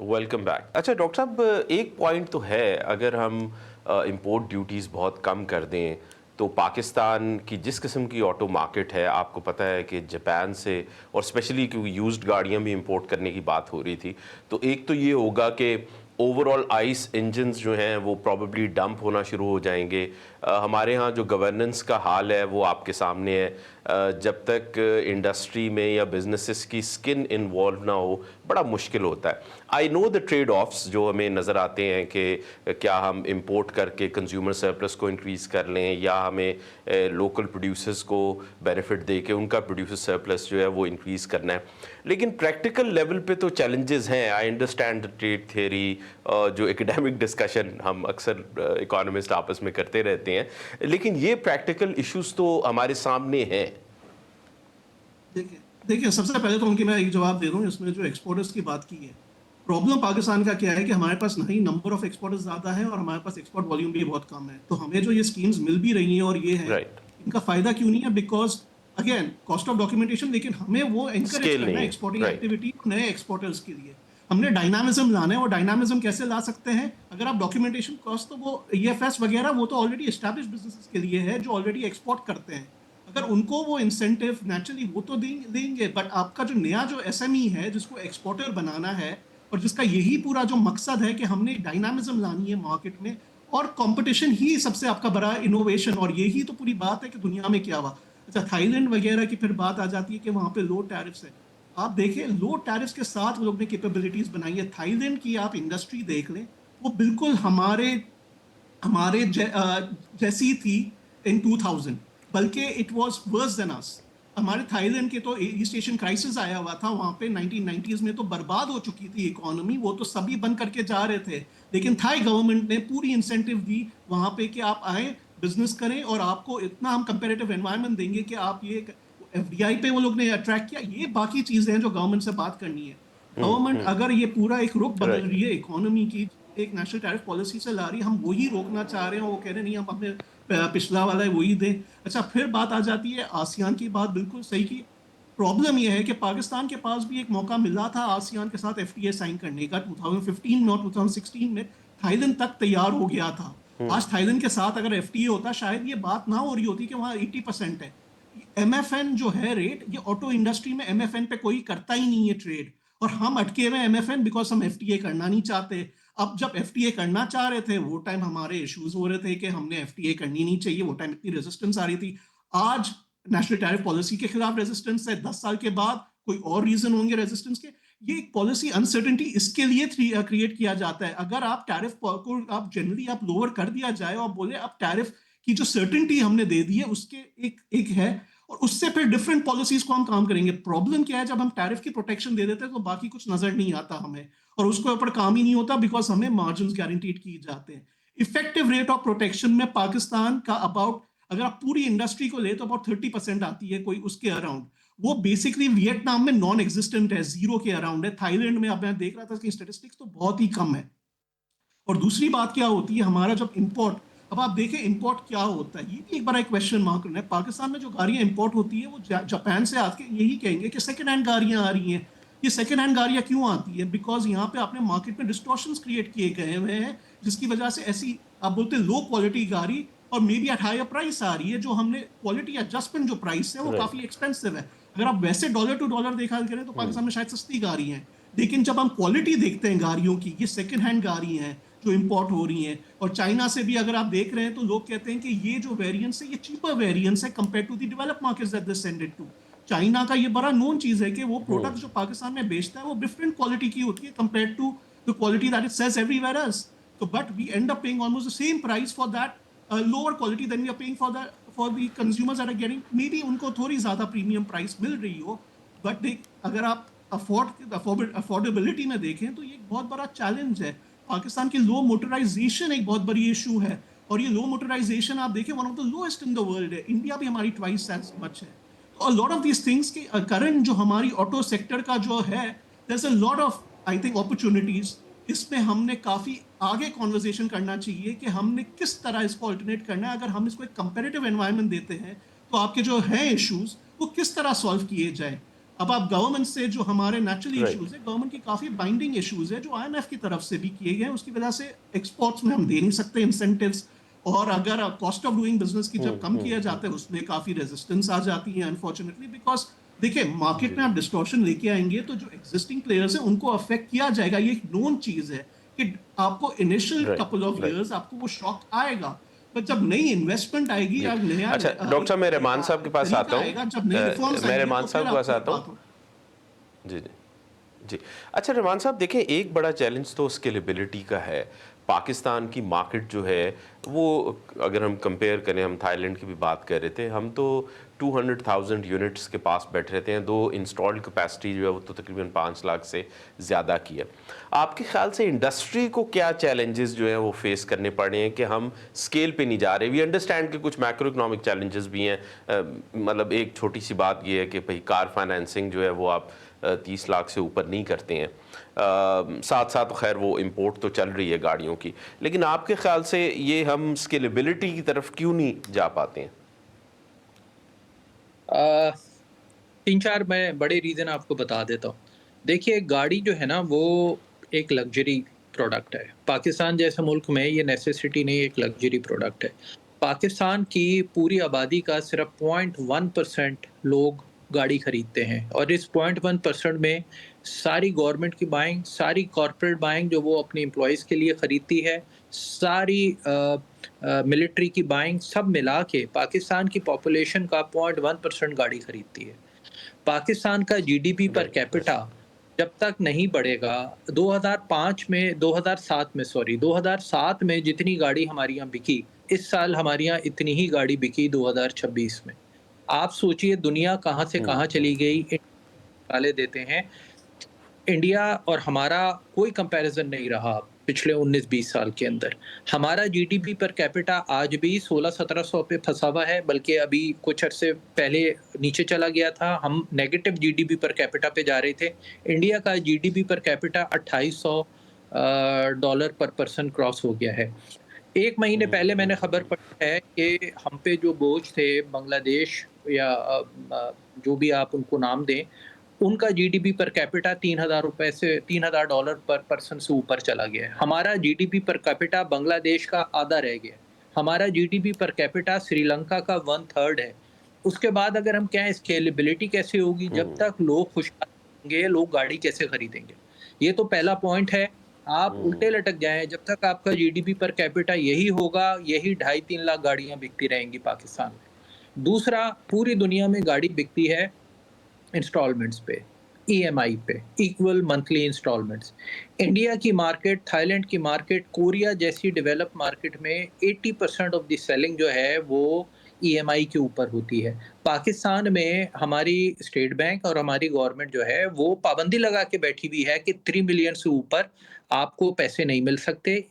Welcome back. अच्छा डॉक्टर साहब, एक पॉइंट तो है, अगर हम इंपोर्ट ड्यूटीज़ बहुत कम कर दें तो पाकिस्तान की जिस किस्म की ऑटो मार्केट है, आपको पता है कि जापान से और स्पेशली क्योंकि यूज्ड गाड़ियां भी इंपोर्ट करने की बात हो रही थी, तो एक तो ये होगा कि ओवरऑल आइस इंजन्स जो हैं वो प्रॉबेबली डंप होना शुरू हो जाएंगे। हमारे यहाँ जो गवर्नेंस का हाल है वो आपके सामने है। जब तक इंडस्ट्री में या बिजनेसेस की स्किन इन्वॉल्व ना हो, बड़ा मुश्किल होता है। I know the trade offs जो हमें नज़र आते हैं कि क्या हम इंपोर्ट करके कंज्यूमर सरप्लस को इंक्रीज़ कर लें या हमें लोकल प्रोड्यूसर्स को बेनिफिट दे के उनका प्रोड्यूसर सरप्लस जो है वो इंक्रीज़ करना है। लेकिन प्रैक्टिकल लेवल पे तो चैलेंजेस हैं। I understand the trade theory, जो एकेडमिक डिस्कशन हम अक्सर इकोनॉमिस्ट आपस में करते रहते हैं, लेकिन ये प्रैक्टिकल इश्यूज तो हमारे सामने हैं। देखिए देखिए, सबसे पहले तो उनकी मैं एक जवाब दे दूं। इसमें जो एक्सपोर्टर्स की बात की है, प्रॉब्लम पाकिस्तान का क्या है कि हमारे पास नहीं नंबर ऑफ एक्सपोर्टर्स ज़्यादा है और हमारे पास एक्सपोर्ट वॉल्यूम भी बहुत कम है। तो हमें जो ये स्कीम्स मिल भी रही हैं और ये है, राइट, इनका फ़ायदा क्यों नहीं है? Because again cost of documentation. लेकिन हमें वो एनकरेज स्केल करना नहीं है है। एक्सपोर्टिंग राइट, एक्टिविटी नए एक्सपोर्टर्स के लिए। हमने डायनामिज्म लाना है, और डायनामिज्म कैसे ला सकते हैं? अगर आप डॉक्यूमेंटेशन कॉस्ट, तो वो ईएफएस वगैरह वो तो ऑलरेडी एस्टैब्लिश बिजनेसेस के लिए है जो ऑलरेडी एक्सपोर्ट करते हैं। अगर उनको वो इंसेंटिव नेचुरली वो तो देंगे, बट आपका जो नया जो एसएमई है जिसको एक्सपोर्टर बनाना है और जिसका यही पूरा जो मकसद है कि हमने डायनामिज्म लानी है मार्केट में, और कंपटीशन ही सबसे आपका बड़ा इनोवेशन, और यही तो पूरी बात है कि दुनिया में क्या हुआ। अच्छा, थाईलैंड वगैरह की फिर बात आ जाती है कि वहाँ पे लो टैरिफ्स है। आप देखिए, लो टैरिफ्स के साथ वो लोग ने कैपेबिलिटीज बनाई है। थाईलैंड की आप इंडस्ट्री देख लें, वो बिल्कुल हमारे हमारे जैसी थी इन 2000, बल्कि it was worse than us. हमारे थाईलैंड के तो ईस्ट एशियन क्राइसिस आया हुआ था वहाँ पे 1990s में, तो बर्बाद हो चुकी थी इकोनॉमी। वो तो सभी बंद करके जा रहे थे, लेकिन थाई गवर्नमेंट ने पूरी इंसेंटिव दी वहाँ पे कि आप आए, बिजनेस करें, और आपको इतना हम कंपेरेटिव एनवायरनमेंट देंगे कि आप ये एफडीआई पे वो लोग ने अट्रैक्ट किया। ये बाकी चीजें हैं जो गवर्नमेंट से बात करनी है। गवर्नमेंट अगर ये पूरा एक रुख बदल राइट। रही है इकोनॉमी की, एक नेशनल टैरिफ पॉलिसी से ला रही है, हम वही रोकना चाह रहे हैं, वो कह रहे नहीं हम अपने पिछला वाला है वही दें। अच्छा, फिर बात आ जाती है आसियान की। बात बिल्कुल सही की। प्रॉब्लम यह है कि पाकिस्तान के पास भी एक मौका मिला था आसियान के साथ एफटीए साइन करने का 2015 में, और 2016 में थाईलैंड तक तैयार हो गया था। आज थाईलैंड के साथ अगर एफटीए होता, शायद ये बात ना हो रही होती कि वहाँ 80% है एमएफएन जो है रेट। ये ऑटो इंडस्ट्री में एमएफएन पे कोई करता ही नहीं है ट्रेड, और हम अटके हुए एमएफएन बिकॉज हम एफटीए करना नहीं चाहते। अब जब एफटीए करना चाह रहे थे, वो टाइम हमारे इश्यूज हो रहे थे कि हमने एफटीए करनी नहीं चाहिए, वो टाइम इतनी रेजिस्टेंस आ रही थी। आज नेशनल टैरिफ पॉलिसी के खिलाफ रेजिस्टेंस है। 10 साल के बाद कोई और रीजन होंगे रेजिस्टेंस के। ये एक पॉलिसी अनसर्टेनिटी इसके लिए क्रिएट किया जाता है। अगर आप टैरिफ को आप जनरली आप लोअर कर दिया जाए और बोले अब टैरिफ की जो सर्टेनिटी हमने दे दी है उसके एक एक है, और उससे फिर डिफरेंट पॉलिसीज को हम काम करेंगे। प्रॉब्लम क्या है, जब हम टैरिफ की प्रोटेक्शन दे देते हैं तो बाकी कुछ नजर नहीं आता हमें, और उसके ऊपर काम ही नहीं होता बिकॉज हमें मार्जिन गारंटीड किए जाते हैं। इफेक्टिव रेट ऑफ प्रोटेक्शन में पाकिस्तान का अबाउट, अगर आप पूरी इंडस्ट्री को ले तो अबाउट 30% आती है, कोई उसके अराउंड। वो बेसिकली वियतनाम में नॉन एग्जिस्टेंट है, जीरो के अराउंड है। थाईलैंड में अब मैं देख रहा था कि स्टेटिस्टिक्स तो बहुत ही कम है। और दूसरी बात क्या होती है, हमारा जब इंपोर्ट, अब आप देखें इंपोर्ट क्या होता है, ये भी एक बड़ा एक क्वेश्चन मार्क है। पाकिस्तान में जो गाड़ियां इंपोर्ट होती है वो जापान से आके यही कहेंगे कि सेकंड हैंड गाड़ियां आ रही हैं। ये सेकंड हैंड गाड़ियां क्यों आती है? बिकॉज यहाँ पे आपने मार्केट में डिस्टॉर्शंस क्रिएट किए गए हुए हैं, जिसकी वजह से ऐसी आप बोलते लो क्वालिटी गाड़ी और maybe at higher price आ रही है। जो हमने क्वालिटी एडजस्टमेंट जो प्राइस है वो राइट, काफी एक्सपेंसिव है। अगर आप वैसे डॉलर टू डॉलर देखा करें तो पाकिस्तान में शायद सस्ती गाड़ी है, लेकिन जब हम क्वालिटी देखते हैं गाड़ियों की, ये सेकंड हैंड गाड़ी हैं जो इंपोर्ट हो रही हैं। और चाइना से भी अगर आप देख रहे हैं तो लोग कहते हैं कि ये जो वेरिएंट्स है ये चीपर वेरिएंट्स है compare to the developed markets that they send it to. China का ये बड़ा नोन चीज है कि वो प्रोडक्ट जो पाकिस्तान में बेचता है वो डिफरेंट क्वालिटी की होती है compare to the quality that it sells everywhere else. तो but we end up paying almost the same price for that lower quality than we are paying for the consumers that are getting. Maybe उनको थोड़ी ज्यादा प्रीमियम प्राइस मिल रही हो, बट अगर आप अफोर्डेबिलिटी में देखें तो ये एक बहुत बड़ा चैलेंज है। पाकिस्तान की लो मोटराइजेशन एक बहुत बड़ी इशू है, और ये लो मोटराइजेशन आप देखें one of the lowest in the world है। इंडिया भी हमारी ट्वाइस एज मच है। तो a lot of these things की करंट जो हमारी ऑटो सेक्टर का जो है, there is a lot of I think opportunities. इसमें हमने काफी आगे कॉन्वर्जेशन करना चाहिए कि हमने किस तरह इसको अल्टरनेट करना है। अगर हम इसको एक कंपेरेटिव एनवायरनमेंट देते हैं तो आपके जो हैं इश्यूज वो किस तरह सॉल्व किए जाए। अब आप गवर्नमेंट से जो हमारे नेचुरली राइट। इश्यूज है, गवर्नमेंट की काफी बाइंडिंग इश्यूज है जो आईएमएफ की तरफ से भी किए गए हैं, उसकी वजह से एक्सपोर्ट्स में हम दे नहीं सकते इंसेंटिव्स। और अगर कॉस्ट ऑफ डूइंग बिजनेस की जब कम किया जाता है उसमें काफी रेजिस्टेंस आ जाती है अनफॉर्चुनेटली, बिकॉज देखिए मार्केट में आप डिस्टॉर्शन लेके आएंगे तो जो एग्जिस्टिंग प्लेयर्स हैं उनको अफेक्ट किया जाएगा। ये एक नोन चीज है कि आपको initial right. Couple of right. Years आपको वो शॉक आएगा, पर जब नई इन्वेस्टमेंट आएगी जी। या नया अच्छा डॉक्टर साहब, मैं रहमान साहब के पास आता तरीका हूँ। आएगा, जब नई रिफॉर्म्स मैं आएंगे रहमान तो साहब फिर के पास आपको आता बात हूँ। होगी। जी जी जी। अच्छा रहमान साहब, देखें एक बड़ा चैलेंज तो स्केलेबिलिटी का है। पाकिस्तान की मार्केट जो है वो, अगर हम कंपेयर करें, हम थाईलैंड की भी बात कर रहे थे, हम तो 200,000 यूनिट्स के पास बैठ रहते हैं। दो इंस्टॉल्ड कैपेसिटी जो है वो तो तकरीबन 5 लाख से ज़्यादा की है। आपके ख्याल से इंडस्ट्री को क्या चैलेंजेस जो हैं वो फेस करने पड़ रहे हैं कि हम स्केल पे नहीं जा रहे? वी अंडरस्टैंड कि कुछ मैक्रो इकोनॉमिक चैलेंजेस भी हैं। मतलब एक छोटी सी बात ये है कि भाई कार फाइनेंसिंग जो है वो आप 30 लाख से ऊपर नहीं करते हैं। साथ साथ खैर वो इंपोर्ट तो चल रही है गाड़ियों की, लेकिन आपके ख्याल से ये हम स्केलेबिलिटी की तरफ क्यों नहीं जा पाते हैं? अ, 3-4 मैं बड़े रीज़न आपको बता देता हूँ। देखिए गाड़ी जो है ना वो एक लग्ज़री प्रोडक्ट है। पाकिस्तान जैसे मुल्क में ये नेसेसिटी नहीं, एक लग्ज़री प्रोडक्ट है। पाकिस्तान की पूरी आबादी का सिर्फ़ 0.1% लोग गाड़ी खरीदते हैं, और इस 0.1% में सारी गवर्नमेंट की बाइंग, सारी कॉर्पोरेट बाइंग जो वो अपने एम्प्लॉइज़ के लिए खरीदती है, सारी मिलिट्री की बाइंग, सब मिला के पाकिस्तान की पॉपुलेशन का 0.1% गाड़ी खरीदती है। पाकिस्तान का जीडीपी पर राइट। कैपिटा जब तक नहीं बढ़ेगा, 2007 में जितनी गाड़ी हमारे यहाँ बिकी, इस साल हमारे यहाँ इतनी ही गाड़ी बिकी 2026 में। आप सोचिए दुनिया कहाँ से कहाँ चली गई। निकाले देते हैं। इंडिया और हमारा कोई कंपैरिजन नहीं रहा पिछले 19-20 साल के अंदर। हमारा जीडीपी पर कैपिटा आज भी 1600-1700 पे फंसा हुआ है, बल्कि अभी कुछ अरसे पहले नीचे चला गया था। हम नेगेटिव जीडीपी पर कैपिटा पे जा रहे थे। इंडिया का जीडीपी पर कैपिटा 2800 डॉलर पर पर्सन क्रॉस हो गया है। 1 महीने पहले मैंने खबर पढ़ी है कि हम पे जो बोझ थे बांग्लादेश या जो भी आप उनको नाम दें, उनका जीडीपी पर कैपिटा 3000 रुपए से $3000 पर पर्सन से ऊपर चला गया है। हमारा जीडीपी पर कैपिटा बांग्लादेश का आधा रह गया है। हमारा जीडीपी पर कैपिटा श्रीलंका का 1/3 है। उसके बाद अगर हम कहें स्केलेबिलिटी कैसे होगी, जब तक लोग खुशहाल होंगे, लोग गाड़ी कैसे खरीदेंगे? ये तो पहला पॉइंट है। आप उल्टे लटक जाएँ, जब तक आपका जीडीपी पर कैपिटा यही होगा, यही 2.5-3 लाख गाड़ियाँ बिकती रहेंगी पाकिस्तान में। दूसरा, पूरी दुनिया में गाड़ी बिकती है इंस्टॉलमेंट्स पे, ईएमआई पे, इक्वल मंथली इंस्टॉलमेंट्स। इंडिया की मार्केट, थाईलैंड की मार्केट, कोरिया जैसी डेवलप्ड मार्केट में 80% ऑफ द सेलिंग जो है वो ईएमआई के ऊपर होती है। पाकिस्तान में हमारी स्टेट बैंक और हमारी गवर्नमेंट जो है वो पाबंदी लगा के बैठी हुई है कि 3 मिलियन से ऊपर आपको पैसे नहीं मिल सकते।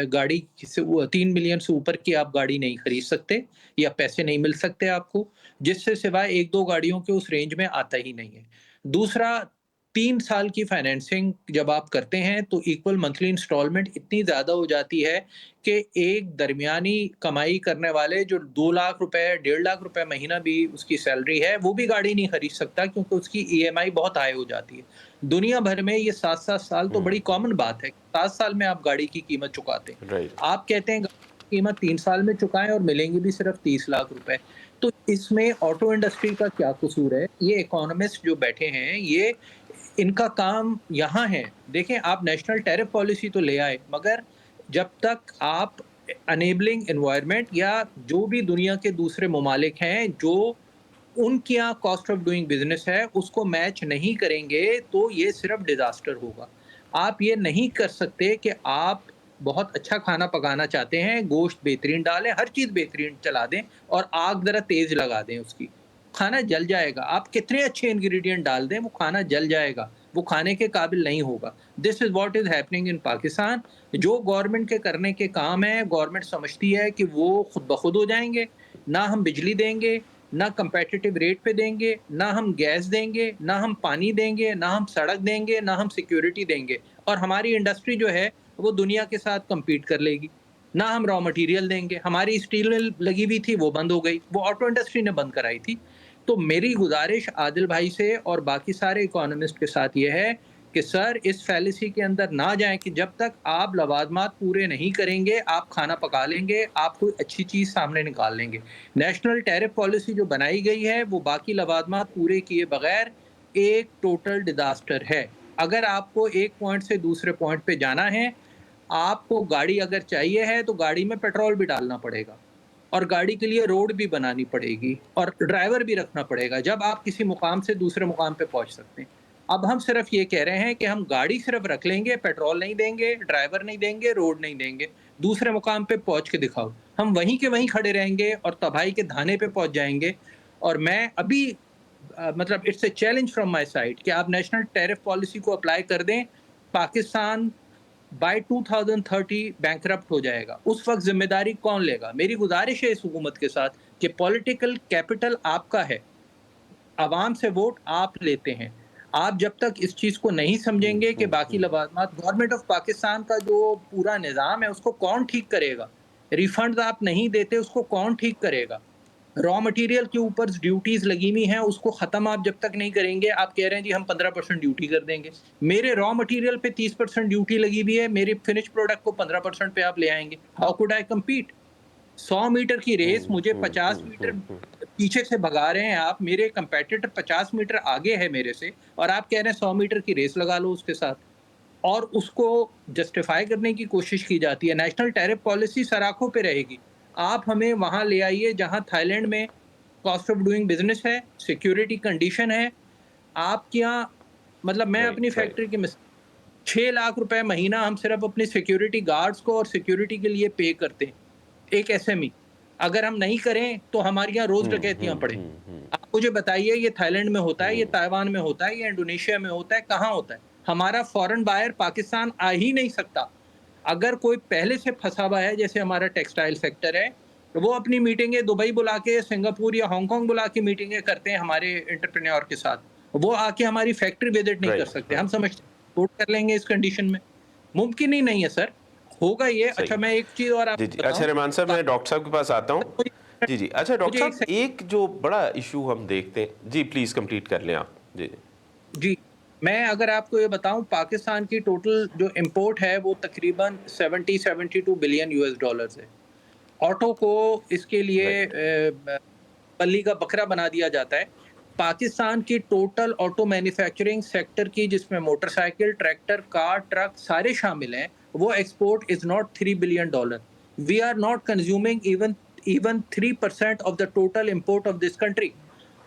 गाड़ी से 3 मिलियन से ऊपर की आप गाड़ी नहीं खरीद सकते, या पैसे नहीं मिल सकते आपको, जिससे सिवाय 1-2 गाड़ियों के उस रेंज में आता ही नहीं है। दूसरा, 3 साल की फाइनेंसिंग जब आप करते हैं तो इक्वल मंथली इंस्टॉलमेंट इतनी ज़्यादा हो जाती है कि एक दरमियानी कमाई करने वाले जो 2 लाख रुपए, 1.5 लाख रुपए महीना भी उसकी सैलरी है, वो भी गाड़ी नहीं खरीद सकता, क्योंकि उसकी ईएमआई बहुत हाई हो जाती है। दुनिया भर में ये 7-7 साल तो बड़ी कॉमन बात है। 7 साल में आप गाड़ी की कीमत चुकाते हैं। राइट। आप कहते हैं गाड़ी की कीमत 3 साल में चुकाएँ और मिलेंगी भी सिर्फ 30 लाख रुपए। तो इसमें ऑटो इंडस्ट्री का क्या कसूर है? ये इकोनॉमिस्ट जो बैठे हैं, ये इनका काम यहाँ है। देखें, आप नेशनल टैरिफ पॉलिसी तो ले आए, मगर जब तक आप अनेबलिंग एनवायरनमेंट या जो भी दुनिया के दूसरे ममालिक हैं, जो उनके यहाँ कॉस्ट ऑफ डूइंग बिज़नेस है, उसको मैच नहीं करेंगे, तो ये सिर्फ डिज़ास्टर होगा। आप ये नहीं कर सकते कि आप बहुत अच्छा खाना पकाना चाहते हैं, गोश्त बेहतरीन डालें, हर चीज़ बेहतरीन चला दें और आग ज़रा तेज़ लगा दें उसकी। खाना जल जाएगा। आप कितने अच्छे इंग्रीडिएंट डाल दें, वो खाना जल जाएगा। वो खाने के काबिल नहीं होगा। This is what is happening in Pakistan. जो गवर्नमेंट के करने के काम है, गवर्नमेंट समझती है कि वो खुद ब खुद हो जाएंगे। ना हम बिजली देंगे, ना कंपेटिटिव रेट पे देंगे, ना हम गैस देंगे, ना हम पानी देंगे, ना हम सड़क देंगे, ना हम सिक्योरिटी देंगे, और हमारी इंडस्ट्री जो है वो दुनिया के साथ कम्पीट कर लेगी। ना हम रॉ मटेरियल देंगे, हमारी स्टील मिल लगी हुई थी वो बंद हो गई, वो ऑटो इंडस्ट्री ने बंद कराई थी। तो मेरी गुजारिश आदिल भाई से और बाकी सारे इकोनॉमिस्ट के साथ ये है कि सर इस फैलेसी के अंदर ना जाएं कि जब तक आप लवाजमात पूरे नहीं करेंगे आप खाना पका लेंगे, आप कोई अच्छी चीज़ सामने निकाल लेंगे। नेशनल टैरिफ पॉलिसी जो बनाई गई है वो बाकी लवाजमात पूरे किए बगैर एक टोटल डिजास्टर है। अगर आपको एक पॉइंट से दूसरे पॉइंट पे जाना है, आपको गाड़ी अगर चाहिए है तो गाड़ी में पेट्रोल भी डालना पड़ेगा, और गाड़ी के लिए रोड भी बनानी पड़ेगी, और ड्राइवर भी रखना पड़ेगा, जब आप किसी मुकाम से दूसरे मुकाम पे पहुंच सकते हैं। अब हम सिर्फ ये कह रहे हैं कि हम गाड़ी सिर्फ रख लेंगे, पेट्रोल नहीं देंगे, ड्राइवर नहीं देंगे, रोड नहीं देंगे, दूसरे मुकाम पे पहुंच के दिखाओ। हम वहीं के वहीं खड़े रहेंगे और तबाही के धाने पे पहुंच जाएंगे। और मैं अभी मतलब it's a challenge from my side कि आप नेशनल टैरिफ पॉलिसी को अप्लाई कर दें, पाकिस्तान बाय 2030 बैंकरप्ट हो जाएगा। उस वक्त जिम्मेदारी कौन लेगा? मेरी गुजारिश है इस हुकूमत के साथ कि पॉलिटिकल कैपिटल आपका है, आवाम से वोट आप लेते हैं। आप जब तक इस चीज़ को नहीं समझेंगे कि बाकी लवाजमात, गवर्नमेंट ऑफ पाकिस्तान का जो पूरा निज़ाम है उसको कौन ठीक करेगा? रिफंड आप नहीं देते उसको कौन ठीक करेगा? रॉ मटेरियल के ऊपर ड्यूटीज लगी हुई हैं, उसको खत्म आप जब तक नहीं करेंगे, आप कह रहे हैं जी हम 15% ड्यूटी कर देंगे। मेरे रॉ मटेरियल पे 30% ड्यूटी लगी हुई है, मेरे फिनिश प्रोडक्ट को 15% पे आप ले आएंगे। How could I compete? 100 metre की रेस मुझे 50 मीटर पीछे से भगा रहे हैं आप, मेरे कंपेटिटर 50 मीटर आगे है मेरे से, और आप कह रहे हैं 100 मीटर की रेस लगा लो उसके साथ, और उसको जस्टिफाई करने की कोशिश की जाती है। नेशनल टैरिफ पॉलिसी सराखों पे रहेगी। आप हमें वहां ले आइए जहां थाईलैंड में कॉस्ट ऑफ डूइंग बिजनेस है, सिक्योरिटी कंडीशन है। आपके यहाँ मतलब मैं अपनी फैक्ट्री की 6 लाख रुपए महीना हम सिर्फ अपने सिक्योरिटी गार्ड्स को और सिक्योरिटी के लिए पे करते हैं, एक एसएमई। अगर हम नहीं करें तो हमारे यहाँ रोज डकैतियां पड़े। आप मुझे बताइए ये थाईलैंड में होता है, ये ताइवान में होता है, ये इंडोनेशिया में होता है, कहाँ होता है? हमारा फॉरेन बायर पाकिस्तान आ ही नहीं सकता। अगर कोई पहले से फंसा हुआ है, जैसे हमारा टेक्सटाइल सेक्टर है, तो वो अपनी मीटिंगें दुबई बुला के, सिंगापुर या हांगकांग बुला के मीटिंगें करते हैं हमारे एंटरप्रेन्योर के साथ। वो आके हमारी फैक्ट्री विजिट नहीं कर सकते। हम समझते वोट कर लेंगे इस कंडीशन में, मुमकिन ही नहीं है सर, होगा ये। अच्छा मैं एक चीज और जी जी, अच्छा रहमान साहब मैं डॉक्टर साहब के पास आता हूँ। जी जी, अच्छा डॉक्टर साहब एक जो बड़ा इशू हम देखते हैं, जी प्लीज कंप्लीट कर लें आप। जी जी, मैं अगर आपको ये बताऊं, पाकिस्तान की टोटल जो इंपोर्ट है वो तकरीबन 72 बिलियन यूएस डॉलर्स है। ऑटो को इसके लिए बल्ली का बकरा बना दिया जाता है। पाकिस्तान की टोटल ऑटो मैन्युफैक्चरिंग सेक्टर की, जिसमें मोटरसाइकिल, ट्रैक्टर, कार, ट्रक सारे शामिल हैं, वो export is not $3 billion. We are not consuming even 3% of the total import of this country.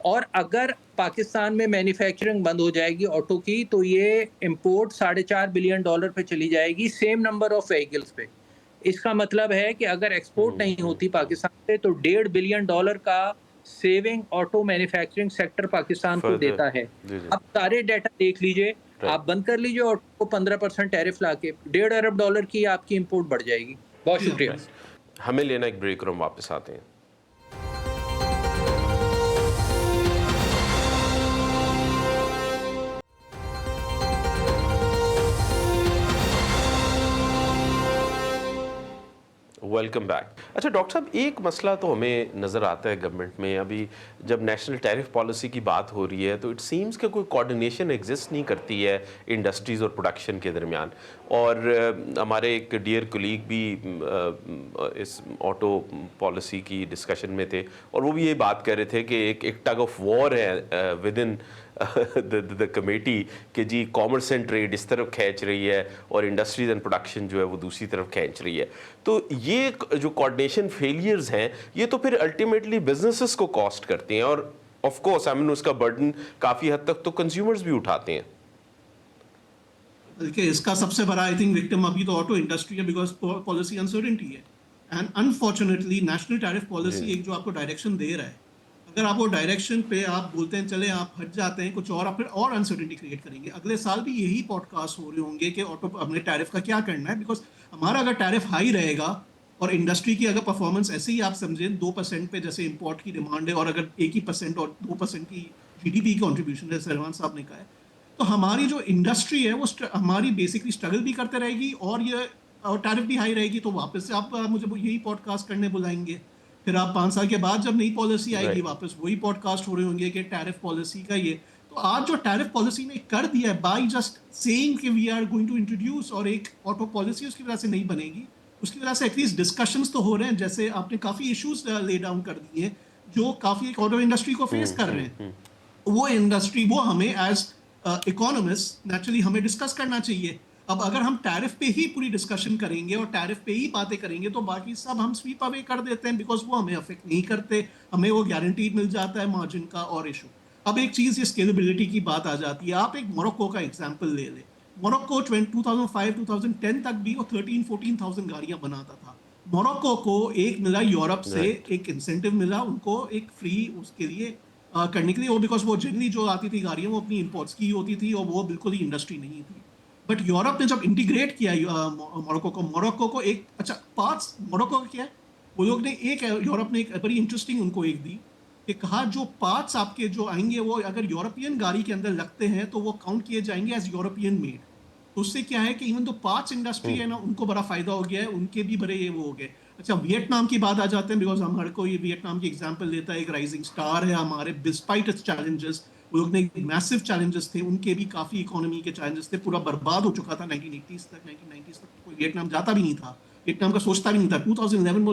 और अगर पाकिस्तान में मैन्युफैक्चरिंग बंद हो जाएगी ऑटो की, तो ये इंपोर्ट $4.5 बिलियन पे चली जाएगी, सेम नंबर ऑफ व्हीकल्स पे। इसका मतलब है कि अगर एक्सपोर्ट नहीं होती पाकिस्तान से, तो $1.5 बिलियन का saving auto manufacturing sector Pakistan को देता है। अब सारे डाटा देख लीजिए, आप बंद कर लीजिए ऑटो को 15% टैरिफ लाके, $1.5 अरब की आपकी इंपोर्ट बढ़ जाएगी। बहुत शुक्रिया। हमें लेना एक ब्रेक और हम वापस आते हैं। Welcome back. अच्छा डॉक्टर साहब, एक मसला तो हमें नज़र आता है गवर्नमेंट में, अभी जब नेशनल टैरिफ पॉलिसी की बात हो रही है तो इट सीम्स कि कोई कोऑर्डिनेशन एग्जिस्ट नहीं करती है इंडस्ट्रीज़ और प्रोडक्शन के दरमियान। और हमारे एक डियर कोलीग भी इस ऑटो पॉलिसी की डिस्कशन में थे, और वो भी ये बात कर रहे थे कि एक टग ऑफ वॉर है विद इन द कमेटी कि जी कॉमर्स एंड ट्रेड इस तरफ खींच रही है और इंडस्ट्रीज एंड प्रोडक्शन जो है वो दूसरी तरफ खींच रही है। तो ये जो कोऑर्डिनेशन फेलियर्स हैं ये तो फिर अल्टीमेटली बिजनेसेस को कॉस्ट करते हैं, और ऑफ कोर्स आई मीन उसका बर्डन काफ़ी हद तक तो कंज्यूमर्स भी उठाते हैं। देखिए इसका सबसे बड़ा आई थिंक विक्टिम अभी तो ऑटो इंडस्ट्री है, बिकॉज पॉलिसी अनसर्टेनिटी है। And unfortunately national tariff policy एक जो आपको डायरेक्शन दे रहा है, अगर आप वो डायरेक्शन पे आप बोलते हैं चले आप हट जाते हैं कुछ और, आप फिर और अनसर्टेनिटी क्रिएट करेंगे। अगले साल भी यही पॉडकास्ट हो रहे होंगे कि ऑटो अपने टैरिफ का क्या करना है, बिकॉज हमारा अगर टैरिफ हाई रहेगा और इंडस्ट्री की अगर परफॉर्मेंस ऐसे ही आप समझें 2% पे जैसे इंपोर्ट की डिमांड है और अगर 1% और 2% की जीडीपी की कॉन्ट्रीब्यूशन है, सरवान साहब ने कहा है, तो हमारी जो इंडस्ट्री है वो हमारी बेसिकली स्ट्रगल भी करते रहेगी और ये और टैरिफ भी हाई रहेगी। तो वापस से आप मुझे यही पॉडकास्ट करने बुलाएंगे, फिर आप 5 साल के बाद जब नई पॉलिसी आएगी राइट। वापस वही पॉडकास्ट हो रहे होंगे कि टैरिफ पॉलिसी का ये। तो आज जो टैरिफ पॉलिसी ने कर दिया है बाय जस्ट सेइंग कि we are going to introduce और एक ऑटो पॉलिसी, उसकी वजह से नहीं बनेगी। उसकी वजह से एटलीस्ट डिस्कशंस तो हो रहे हैं, जैसे आपने काफी इश्यूज ले डाउन कर दिए हैं जो काफी ऑटो इंडस्ट्री को फेस कर रहे हैं। वो इंडस्ट्री वो हमें एज इकोनॉमिस्ट नेचुरली हमें डिस्कस करना चाहिए। अब अगर हम टैरिफ पे ही पूरी डिस्कशन करेंगे और टैरिफ पे ही बातें करेंगे तो बाकी सब हम स्वीप अवे कर देते हैं, बिकॉज वो हमें अफेक्ट नहीं करते, हमें वो गारंटीड मिल जाता है मार्जिन का और इशू। अब एक चीज ये स्केलेबिलिटी की बात आ जाती है। आप एक मोरक्को का एग्जांपल ले ले। मोरक्को 2005-2010 तक भी वो 13-14,000 गाड़ियां बनाता था। मोरक्को को एक मिला यूरोप से, राइट। एक इंसेंटिव मिला उनको एक फ्री उसके लिए करने के लिए, वो बिकॉज वो जनरली जो आती थी गाड़ियां वो अपनी इंपोर्ट्स की होती थी और वो बिल्कुल ही इंडस्ट्री नहीं थी। बट यूरोप ने जब इंटीग्रेट किया मोरक्को को एक अच्छा पार्ट्स मोरक्को का क्या है, वो लोग ने एक यूरोप ने एक बड़ी इंटरेस्टिंग उनको एक दी कि कहा जो पार्ट्स आपके जो आएंगे वो अगर यूरोपियन गाड़ी के अंदर लगते हैं तो वो काउंट किए जाएंगे एज यूरोपियन मेड। तो उससे क्या है कि इवन तो पार्ट्स इंडस्ट्री है ना उनको बड़ा फायदा हो गया है, उनके भी बड़े ये वो हो गए। अच्छा वियतनाम की बात आ जाते हैं, बिकॉज हमारे को ये वियतनाम की एग्जांपल लेता है, एक राइजिंग स्टार है हमारे डिस्पाइट इट्स चैलेंजेस। वो लोग ने मैसिव चैलेंजेस थे, उनके भी काफी इकोनॉमी के चैलेंजेस थे, पूरा बर्बाद हो चुका था 1980s तक, 1990s तक कोई वियतनाम जाता भी नहीं था, वियतनाम का सोचता भी नहीं था। 2011 में वो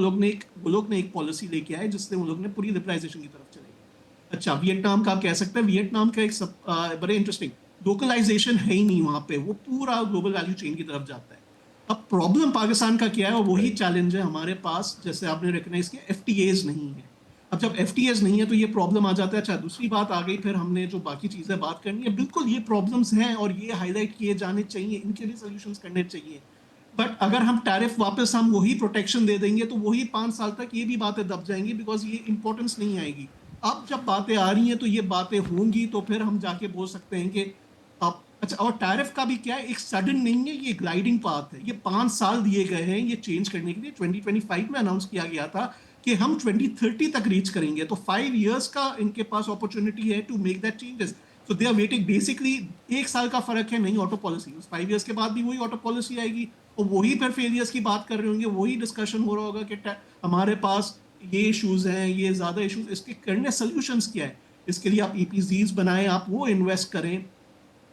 लोग ने एक पॉलिसी लेके आए जिससे वो लोग ने पूरी लिबरलाइजेशन की तरफ चले गए। अच्छा वियतनाम का आप कह सकते हैं, वियतनाम का एक बड़े इंटरेस्टिंग लोकलाइजेशन है ही नहीं वहां पे, वो पूरा ग्लोबल वैल्यू चेन की तरफ जाता है। अब प्रॉब्लम पाकिस्तान का क्या है और वही राइट। चैलेंज है हमारे पास, जैसे आपने रिकॉग्नाइज किया एफटीएज नहीं है। अब जब एफटीएज नहीं है तो ये प्रॉब्लम आ जाता है। अच्छा दूसरी बात आ गई, फिर हमने जो बाकी चीजें बात करनी है, बिल्कुल ये प्रॉब्लम्स हैं और ये हाईलाइट किए जाने चाहिए, इनके भी सोल्यूशंस करने चाहिए। बट अगर हम टैरिफ वापस हम वही प्रोटेक्शन दे देंगे तो वही 5 साल तक ये भी बातें दब जाएंगी, बिकॉज ये इंपॉर्टेंस नहीं आएगी। अब जब बातें आ रही हैं तो ये बातें होंगी तो फिर हम जाके बोल सकते हैं कि अब अच्छा। और टैरिफ का भी क्या है, एक सडन नहीं है, ये ग्लाइडिंग पाथ है। ये 5 साल दिए गए हैं ये चेंज करने के लिए। 2025 में अनाउंस किया गया था कि हम 2030 तक रीच करेंगे, तो 5 इयर्स का इनके पास अपॉर्चुनिटी है to make that changes. So they are waiting basically 1 साल का फर्क है नई ऑटो पॉलिसी, उस 5 इयर्स के बाद भी वही ऑटो पॉलिसी आएगी और वही फिर फेलियर्स की बात कर रहे होंगे, वही डिस्कशन हो रहा होगा कि हमारे पास ये इश्यूज हैं, ये ज्यादा इश्यूज, इसके करने सोल्यूशंस क्या है। इसके लिए आप ईपीजीज बनाएं, आप वो इन्वेस्ट करें,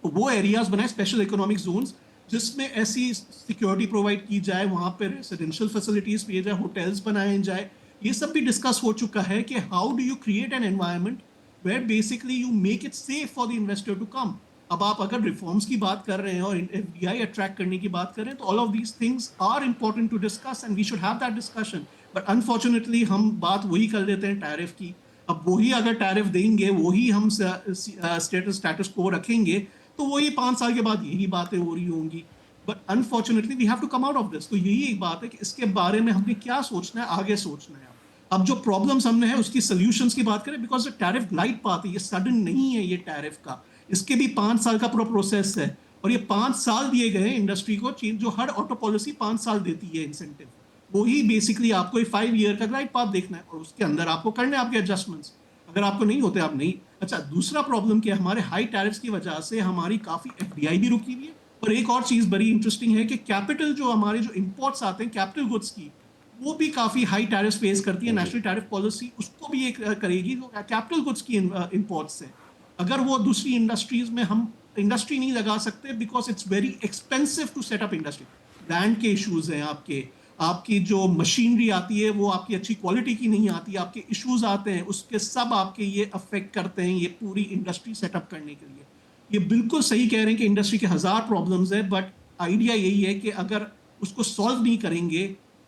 वो एरियाज बनाए स्पेशल इकोनॉमिक जोन्स जिसमें ऐसी सिक्योरिटी प्रोवाइड की जाए, वहां पे रेसिडेंशियल फैसिलिटीज दिए जाए, होटल्स बनाए जाए। ये सब भी डिस्कस हो चुका है कि how do you create an environment where basically you make it safe for the investor to come. अब आप अगर रिफॉर्म्स की बात कर रहे हैं और एफडीआई अट्रैक्ट करने की बात कर रहे हैं तो all of these things are important to discuss and we should have that discussion. But unfortunately हम बात वही कर लेते हैं टैरिफ की। अब वही अगर टैरिफ देंगे, वही हम स्टेटस को रखेंगे, तो वही 5 साल के बाद यही बातें हो रही होंगी। But unfortunately we have to come out of this. तो यही एक बात है कि इसके बारे में हमने क्या सोचना है, आगे सोचना है। अब जो प्रॉब्लम्स हमने है उसकी सोल्यूशंस की बात करें, बिकॉज टैरिफ ग्लाइड पाथ है, ये सडन नहीं है ये टैरिफ का, इसके भी 5 साल का पूरा प्रोसेस है। और ये 5 साल दिए गए हैं इंडस्ट्री को, चीन जो हर ऑटो पॉलिसी 5 साल देती है इंसेंटिव, वही बेसिकली आपको ये 5 ईयर का ग्लाइड पाथ देखना है और उसके अंदर आपको करने हैं आपके एडजस्टमेंट्स। अगर आपको नहीं होते आप नहीं। अच्छा दूसरा प्रॉब्लम क्या है, हमारे हाई टैरिफ्स की वजह से हमारी काफी एफडीआई भी रुकी हुई है। और एक और चीज बड़ी इंटरेस्टिंग है कि कैपिटल जो हमारे जो इंपोर्ट्स आते हैं कैपिटल गुड्स की, वो भी काफी हाई टैरिफ फेस करती है। नेशनल टैरिफ पॉलिसी उसको भी एक करेगी जो कैपिटल गुड्स की इंपोर्ट्स है। अगर वो दूसरी इंडस्ट्रीज में हम इंडस्ट्री नहीं लगा सकते because it's very expensive to set up industry. Land के इश्यूज हैं, आपके आपकी जो मशीनरी आती है वो आपकी अच्छी क्वालिटी की नहीं आती, आपके इश्यूज आते हैं, उसके सब आपके ये अफेक्ट करते हैं ये पूरी इंडस्ट्री सेटअप करने के लिए। ये बिल्कुल सही कह रहे हैं कि इंडस्ट्री के 1000 प्रॉब्लम्स है, बट आइडिया यही है कि अगर उसको सॉल्व नहीं करेंगे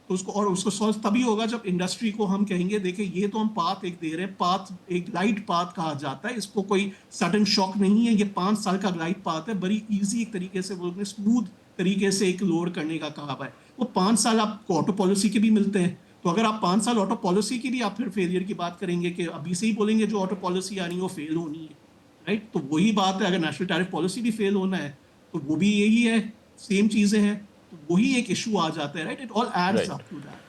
तो उसको सॉल्व तभी होगा जब इंडस्ट्री को हम कहेंगे देखिए ये तो हम पाथ एक दे रहे हैं, पाथ एक ग्लाइड पाथ कहा जाता है, इसको कोई सडन शॉक नहीं है, ये 5 साल का ग्लाइड पाथ है, बड़ी ईजी एक तरीके से बोलते स्मूथ तरीके से एक लोड करने का कहा है। वो 5 साल आपको ऑटो पॉलिसी के भी मिलते हैं, तो अगर आप 5 साल ऑटो पॉलिसी की भी आप फिर फेलियर की बात करेंगे कि अभी से ही बोलेंगे जो ऑटो पॉलिसी आनी है वो फेल होनी है, राइट? तो वही बात है, अगर नेशनल टैरिफ पॉलिसी भी फेल होना है तो वो भी यही है, सेम चीजें हैं, तो वही एक इशू आ जाता है, right? It all adds right. Up to that,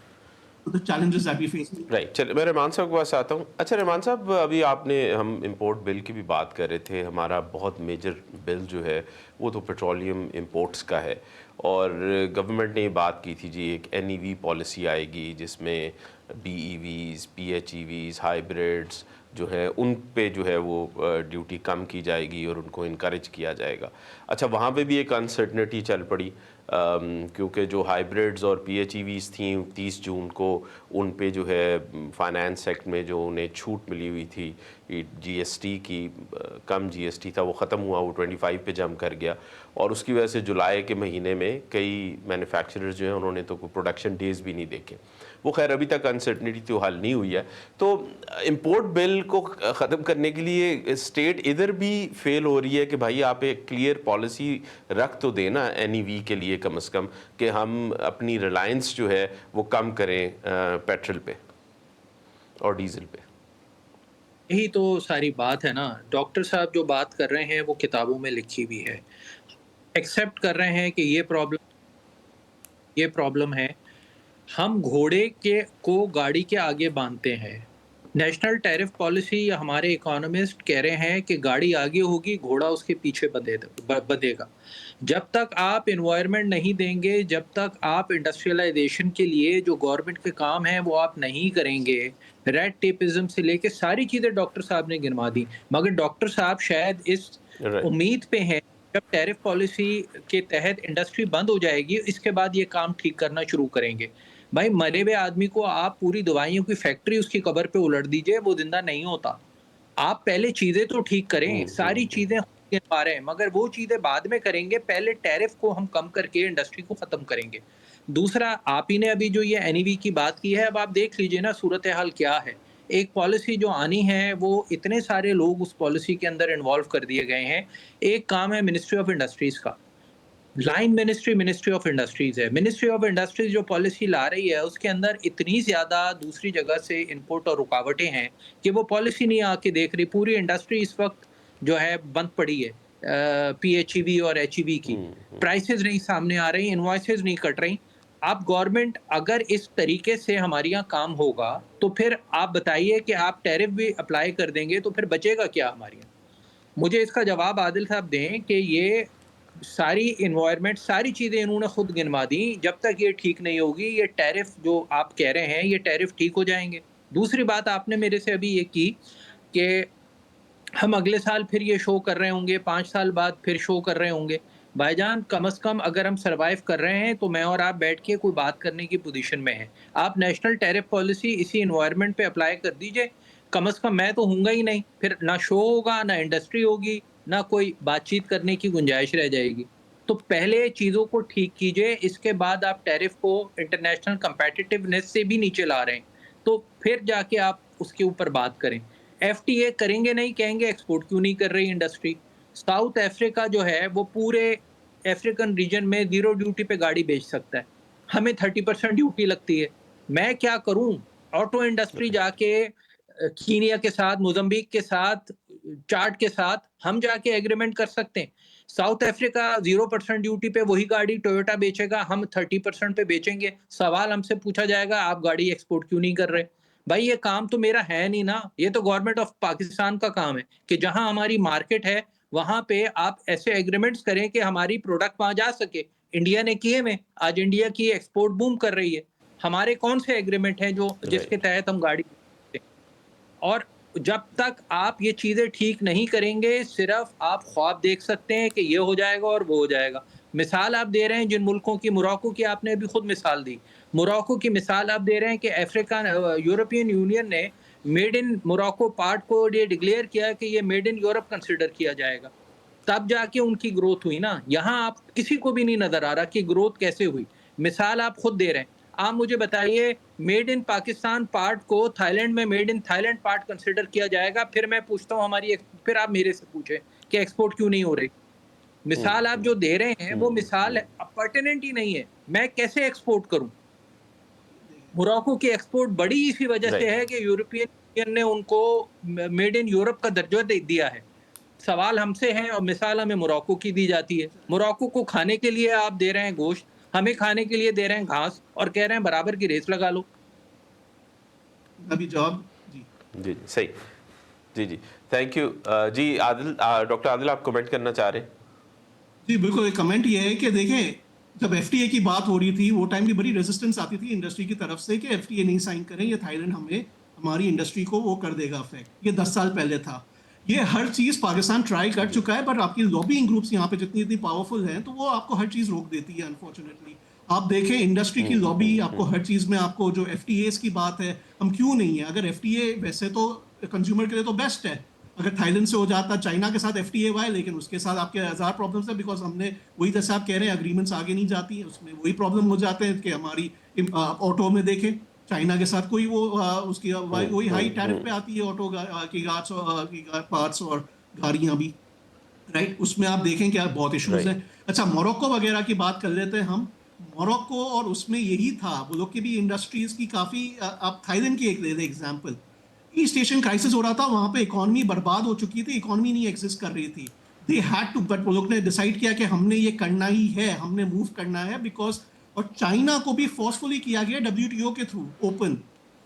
to the challenges that we face. Right, चलिए मैं रहमान साहब के पास आता हूँ। अच्छा रहमान साहब, अभी आपने हम इंपोर्ट बिल की भी बात कर रहे थे। हमारा बहुत मेजर बिल जो है वो तो पेट्रोलियम इंपोर्ट्स का है, और गवर्नमेंट ने ये बात की थी जी एक एनईवी पॉलिसी आएगी जिसमें बीईवीज, पीएचईवीज, हाइब्रिड्स जो है उन पे जो है वो ड्यूटी कम की जाएगी और उनको इनकरेज किया जाएगा। अच्छा, वहाँ पे भी एक अनसर्टनिटी चल पड़ी, क्योंकि जो हाइब्रिड्स और पीएचईवीज थी 30 जून को उन पे जो है फाइनेंस एक्ट में जो उन्हें छूट मिली हुई थी जीएसटी की, कम जीएसटी था वो ख़त्म हुआ, वो 25 पे जम कर गया, और उसकी वजह से जुलाई के महीने में कई मैन्युफैक्चरर्स जो हैं उन्होंने तो कोई प्रोडक्शन डेज भी नहीं देखे। वो खैर अभी तक अनसर्टनिटी तो हल नहीं हुई है। तो इंपोर्ट बिल को ख़त्म करने के लिए स्टेट इधर भी फेल हो रही है कि भाई आप एक क्लियर पॉलिसी रख तो देना एनईवी के लिए कम से कम, कि हम अपनी रिलायंस जो है वो कम करें पेट्रोल पे और डीजल पे। यही तो सारी बात है ना। डॉक्टर साहब जो बात कर रहे हैं वो किताबों में लिखी हुई है, एक्सेप्ट कर रहे हैं कि ये प्रॉब्लम है। हम घोड़े के को गाड़ी के आगे बांधते हैं। नेशनल टैरिफ पॉलिसी या हमारे इकोनॉमिस्ट कह रहे हैं कि गाड़ी आगे होगी, घोड़ा उसके पीछे बंधेगा। जब तक आप एनवायरनमेंट नहीं देंगे, जब तक आप इंडस्ट्रियलाइजेशन के लिए जो गवर्नमेंट के काम है वो आप नहीं करेंगे, रेड टेपिज्म से लेके सारी चीजें डॉक्टर साहब ने गिनवा दी। मगर डॉक्टर साहब शायद इस राइट। उम्मीद पे हैं जब टैरिफ पॉलिसी के तहत इंडस्ट्री बंद हो जाएगी इसके बाद ये काम ठीक करना शुरू करेंगे। भाई, मरे हुए आदमी को आप पूरी दवाइयों की फैक्ट्री उसकी कब्र पे उलट दीजिए, वो जिंदा नहीं होता। आप पहले चीजें तो ठीक करें, सारी चीजें गिनवा रहे हैं मगर वो चीजें बाद में करेंगे, पहले टैरिफ को हम कम करके इंडस्ट्री को खत्म करेंगे। दूसरा, आप ही ने अभी जो ये एनईवी की बात की है, अब आप देख लीजिए ना सूरत हाल क्या है। एक पॉलिसी जो आनी है वो इतने सारे लोग उस पॉलिसी के अंदर इन्वॉल्व कर दिए गए हैं। एक काम है मिनिस्ट्री ऑफ इंडस्ट्रीज का, लाइन मिनिस्ट्री ऑफ इंडस्ट्रीज है। मिनिस्ट्री ऑफ इंडस्ट्रीज जो पॉलिसी ला रही है उसके अंदर इतनी ज्यादा दूसरी जगह से इनपुट और रुकावटें हैं कि वो पॉलिसी नहीं आके देख रही। पूरी इंडस्ट्री इस वक्त जो है बंद पड़ी है, पीएचईवी और एचईवी की प्राइसेस नहीं सामने आ रही, इनवॉइसेस नहीं कट रही। आप गवर्नमेंट अगर इस तरीके से हमारे यहाँ काम होगा तो फिर आप बताइए कि आप टैरिफ भी अप्लाई कर देंगे तो फिर बचेगा क्या हमारे यहाँ? मुझे इसका जवाब आदिल साहब दें कि ये सारी एनवायरनमेंट सारी चीज़ें इन्होंने खुद गिनवा दी। जब तक ये ठीक नहीं होगी, ये टैरिफ जो आप कह रहे हैं ये टैरिफ ठीक हो जाएंगे। दूसरी बात आपने मेरे से अभी ये की कि हम अगले साल फिर ये शो कर रहे होंगे, 5 साल बाद फिर शो कर रहे होंगे। भाईजान, कम से कम अगर हम सर्वाइव कर रहे हैं तो मैं और आप बैठ के कोई बात करने की पोजीशन में हैं। आप नेशनल टैरिफ पॉलिसी इसी एनवायरनमेंट पे अप्लाई कर दीजिए, कम से कम मैं तो होऊँगा ही नहीं। फिर ना शो होगा, ना इंडस्ट्री होगी, ना कोई बातचीत करने की गुंजाइश रह जाएगी। तो पहले चीज़ों को ठीक कीजिए, इसके बाद आप टैरिफ को इंटरनेशनल कम्पेटिटिवनेस से भी नीचे ला रहे हैं, तो फिर जाके आप उसके ऊपर बात करें। एफटीए करेंगे नहीं, कहेंगे एक्सपोर्ट क्यों नहीं कर रही इंडस्ट्री? साउथ अफ्रीका जो है वो पूरे अफ्रीकन रीजन में ज़ीरो ड्यूटी पे गाड़ी बेच सकता है। हमें 30% ड्यूटी लगती है। मैं क्या करूँ? ऑटो इंडस्ट्री जाके कीनिया के साथ, मोज़ाम्बिक के साथ, चाड के साथ हम जाके एग्रीमेंट कर सकते हैं। साउथ अफ्रीका 0% ड्यूटी पे वही गाड़ी टोयोटा बेचेगा, हम 30% पे बेचेंगे। सवाल हमसे पूछा जाएगा आप गाड़ी एक्सपोर्ट क्यों नहीं कर रहे? भाई, ये काम तो मेरा है नहीं ना, ये तो गवर्नमेंट ऑफ पाकिस्तान का काम है कि जहां हमारी मार्केट है वहां पे आप ऐसे एग्रीमेंट्स करें कि हमारी प्रोडक्ट वहां जा सके। इंडिया ने किए में, आज इंडिया की एक्सपोर्ट बूम कर रही है। हमारे कौन से एग्रीमेंट हैं जो जिसके राइट। तहत हम गाड़ी, और जब तक आप ये चीज़ें ठीक नहीं करेंगे, सिर्फ आप ख्वाब देख सकते हैं कि ये हो जाएगा और वो हो जाएगा। मिसाल आप दे रहे हैं जिन मुल्कों की, मोरक्को की आपने अभी खुद मिसाल दी। मोरक्को की मिसाल आप दे रहे हैं कि यूरोपियन यूनियन ने मेड इन मोरक्को पार्ट को ये डिक्लेयर किया कि ये मेड इन यूरोप कंसिडर किया जाएगा। तब जाके उनकी ग्रोथ हुई ना। यहाँ आप किसी को भी नहीं नज़र आ रहा कि ग्रोथ कैसे हुई। मिसाल आप खुद दे रहे हैं। आप मुझे बताइए, मेड इन पाकिस्तान पार्ट को थाईलैंड में made in Thailand part consider किया जाएगा, फिर मैं पूछता हूँ फिर आप मेरे से पूछें कि एक्सपोर्ट क्यों नहीं हो रही? मिसाल आप जो दे रहे हैं वो मिसाल पर्टिनेंट ही नहीं है। मैं कैसे एक्सपोर्ट करूँ? मोरक्को की एक्सपोर्ट बड़ी इसी वजह से Right. है कि यूरोपियन यूनियन ने उनको मेड इन यूरोप का दर्जा दे दिया है। सवाल हमसे है और मिसाल हमें मोरक्को की दी जाती है। मोरक्को को खाने के लिए आप दे रहे हैं गोश्त, हमें खाने के लिए दे रहे हैं घास और कह रहे हैं बराबर की रेस लगा लो। अभी जवाब जी जी जी सही। जी जी थैंक यू। जी आदिल, डॉक्टर आदिल आप कमेंट करना चाह रहे हैं? जी बिल्कुल, एक कमेंट ये है कि देखें, जब एफटीए की बात हो रही थी वो टाइम की बड़ी रेजिस्टेंस आती थी इंडस्ट्री की तरफ से कि एफटीए नहीं साइन करें, ये थाईलैंड हमें हमारी इंडस्ट्री को वो कर देगा अफेक्ट। ये 10 साल पहले था। ये हर चीज पाकिस्तान ट्राई कर चुका है, बट आपकी लॉबिंग ग्रुप्स यहाँ पे जितनी इतनी पावरफुल हैं तो वो आपको हर चीज रोक देती है अनफॉर्चुनेटली। आप देखें इंडस्ट्री की लॉबी आपको हर चीज में, आपको जो एफटीएस की बात है, हम क्यों नहीं है, अगर एफटीए वैसे तो कंज्यूमर के लिए तो बेस्ट है, अगर थाईलैंड से हो जाता, चाइना के साथ एफटीए हुआ है लेकिन उसके साथ आपके हजार प्रॉब्लम्स है, बिकॉज हमने वही जैसे आप कह रहे हैं एग्रीमेंट्स आगे नहीं जाती है, उसमें वही प्रॉब्लम हो जाते हैं कि हमारी ऑटो में देखें चाइना के साथ कोई वो उसकी वही हाई टैरिफ पे आती है ऑटो की पार्ट्स और गाड़ियां भी, राइट। उसमें आप देखें कि बहुत इश्यूज हैं। राइट। अच्छा, मोरक्को वगैरह की बात कर लेते हैं हम। मोरक्को और उसमें यही था, वो लोग की भी इंडस्ट्रीज की काफी आप थाईलैंड की एक ले लें एग्जांपल, ईस्ट एशियन क्राइसिस हो रहा था, वहां पे इकोनॉमी बर्बाद हो चुकी थी, इकोनॉमी नहीं एग्जिस्ट कर रही थी। दे हैड टू, बट वो लोग ने डिसाइड किया कि हमने ये करना ही है, हमने मूव करना है बिकॉज, और चाइना को भी फोर्सफुली किया गया डब्ल्यूटीओ के थ्रू ओपन,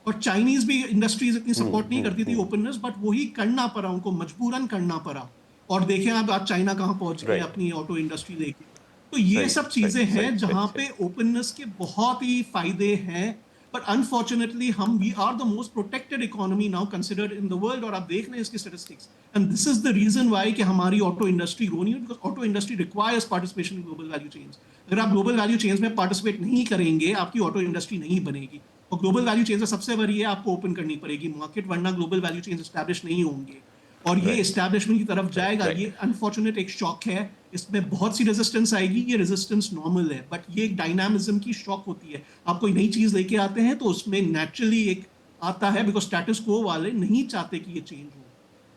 और चाइनीज भी इंडस्ट्रीज इतनी सपोर्ट नहीं करती थी ओपननेस, बट वही करना पड़ा उनको, मजबूरन करना पड़ा। और देखें आप आज चाइना कहाँ पहुंच गए राइट। अपनी ऑटो इंडस्ट्री लेके। तो ये सही सब सही चीजें सही हैं सही जहां सही। पे ओपननेस के बहुत ही फायदे हैं, बट अनफॉर्चुनेटली हम we are the most protected economy now considered in the world, और आप देख रहे हैं इसकी statistics, and this is the reason why कि हमारी ऑटो इंडस्ट्री ग्रो नहीं है, because auto industry requires participation in global value chains. अगर आप ग्लोबल वैल्यू चेन्स में पार्टिसिपेट नहीं करेंगे, आपकी ऑटो इंडस्ट्री नहीं बनेगी, और ग्लोबल वैल्यू चेन्स सबसे बड़ी है, आपको ओपन करनी पड़ेगी मार्केट, वरना ग्लोबल वैल्यू चेन्स एस्टैब्लिश नहीं होंगे, और ये राइट एस्टैब्लिशमेंट की तरफ राइट जाएगा। ये राइट। अनफॉर्चुनेट एक शॉक है, इसमें बहुत सी रेजिस्टेंस आएगी, ये रेजिस्टेंस नॉर्मल है, बट ये एक डायनामिज्म की शॉक होती है। आप कोई नई चीज लेके आते हैं तो उसमें नेचुरली एक आता है, बिकॉज स्टेटस को वाले नहीं चाहते कि ये चेंज हो।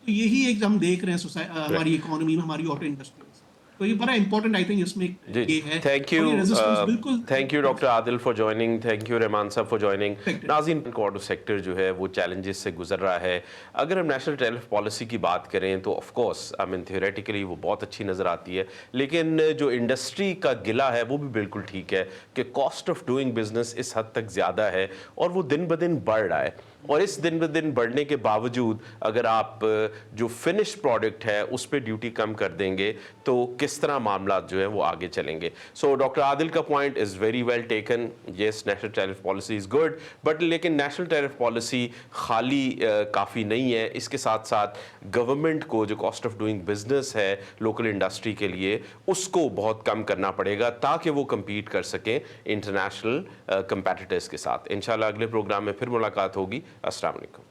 तो यही एक हम देख रहे हैं हमारी इकोनॉमी में, हमारी ऑटो इंडस्ट्री में। तो ये बड़ा इंपॉर्टेंट आई थिंक इसमें जी ये है, थैंक और यू। ये रेजिस्टेंस बिल्कुल thank you doctor Adil for joining, thank you Rahman साहब फॉर ज्वाइनिंग। affected। नाज़रीन, ऑटो सेक्टर जो है वो चैलेंजेस से गुजर रहा है। अगर हम नेशनल टैरिफ पॉलिसी की बात करें तो of course I mean theoretically वो बहुत अच्छी नज़र आती है, लेकिन जो इंडस्ट्री का गिला है वो भी बिल्कुल ठीक है कि कॉस्ट ऑफ डूइंग बिजनेस इस हद तक ज़्यादा है और वो दिन ब दिन बढ़ रहा है। और इस दिन ब दिन बढ़ने के बावजूद अगर आप जो फिनिश प्रोडक्ट है उस पर ड्यूटी कम कर देंगे तो किस तरह मामला जो है वो आगे चलेंगे। सो डॉक्टर आदिल का point is very well taken. Yes, national tariff policy is good, but लेकिन नेशनल टैरिफ पॉलिसी खाली काफ़ी नहीं है। इसके साथ साथ गवर्नमेंट को जो कॉस्ट ऑफ डूइंग बिजनेस है लोकल इंडस्ट्री के लिए, उसको बहुत कम करना पड़ेगा ताकि वो कम्पीट कर सकें इंटरनेशनल कंपेटिटर्स के साथ। इंशाल्लाह अगले प्रोग्राम में फिर मुलाकात होगी। अस्सलाम वालेकुम।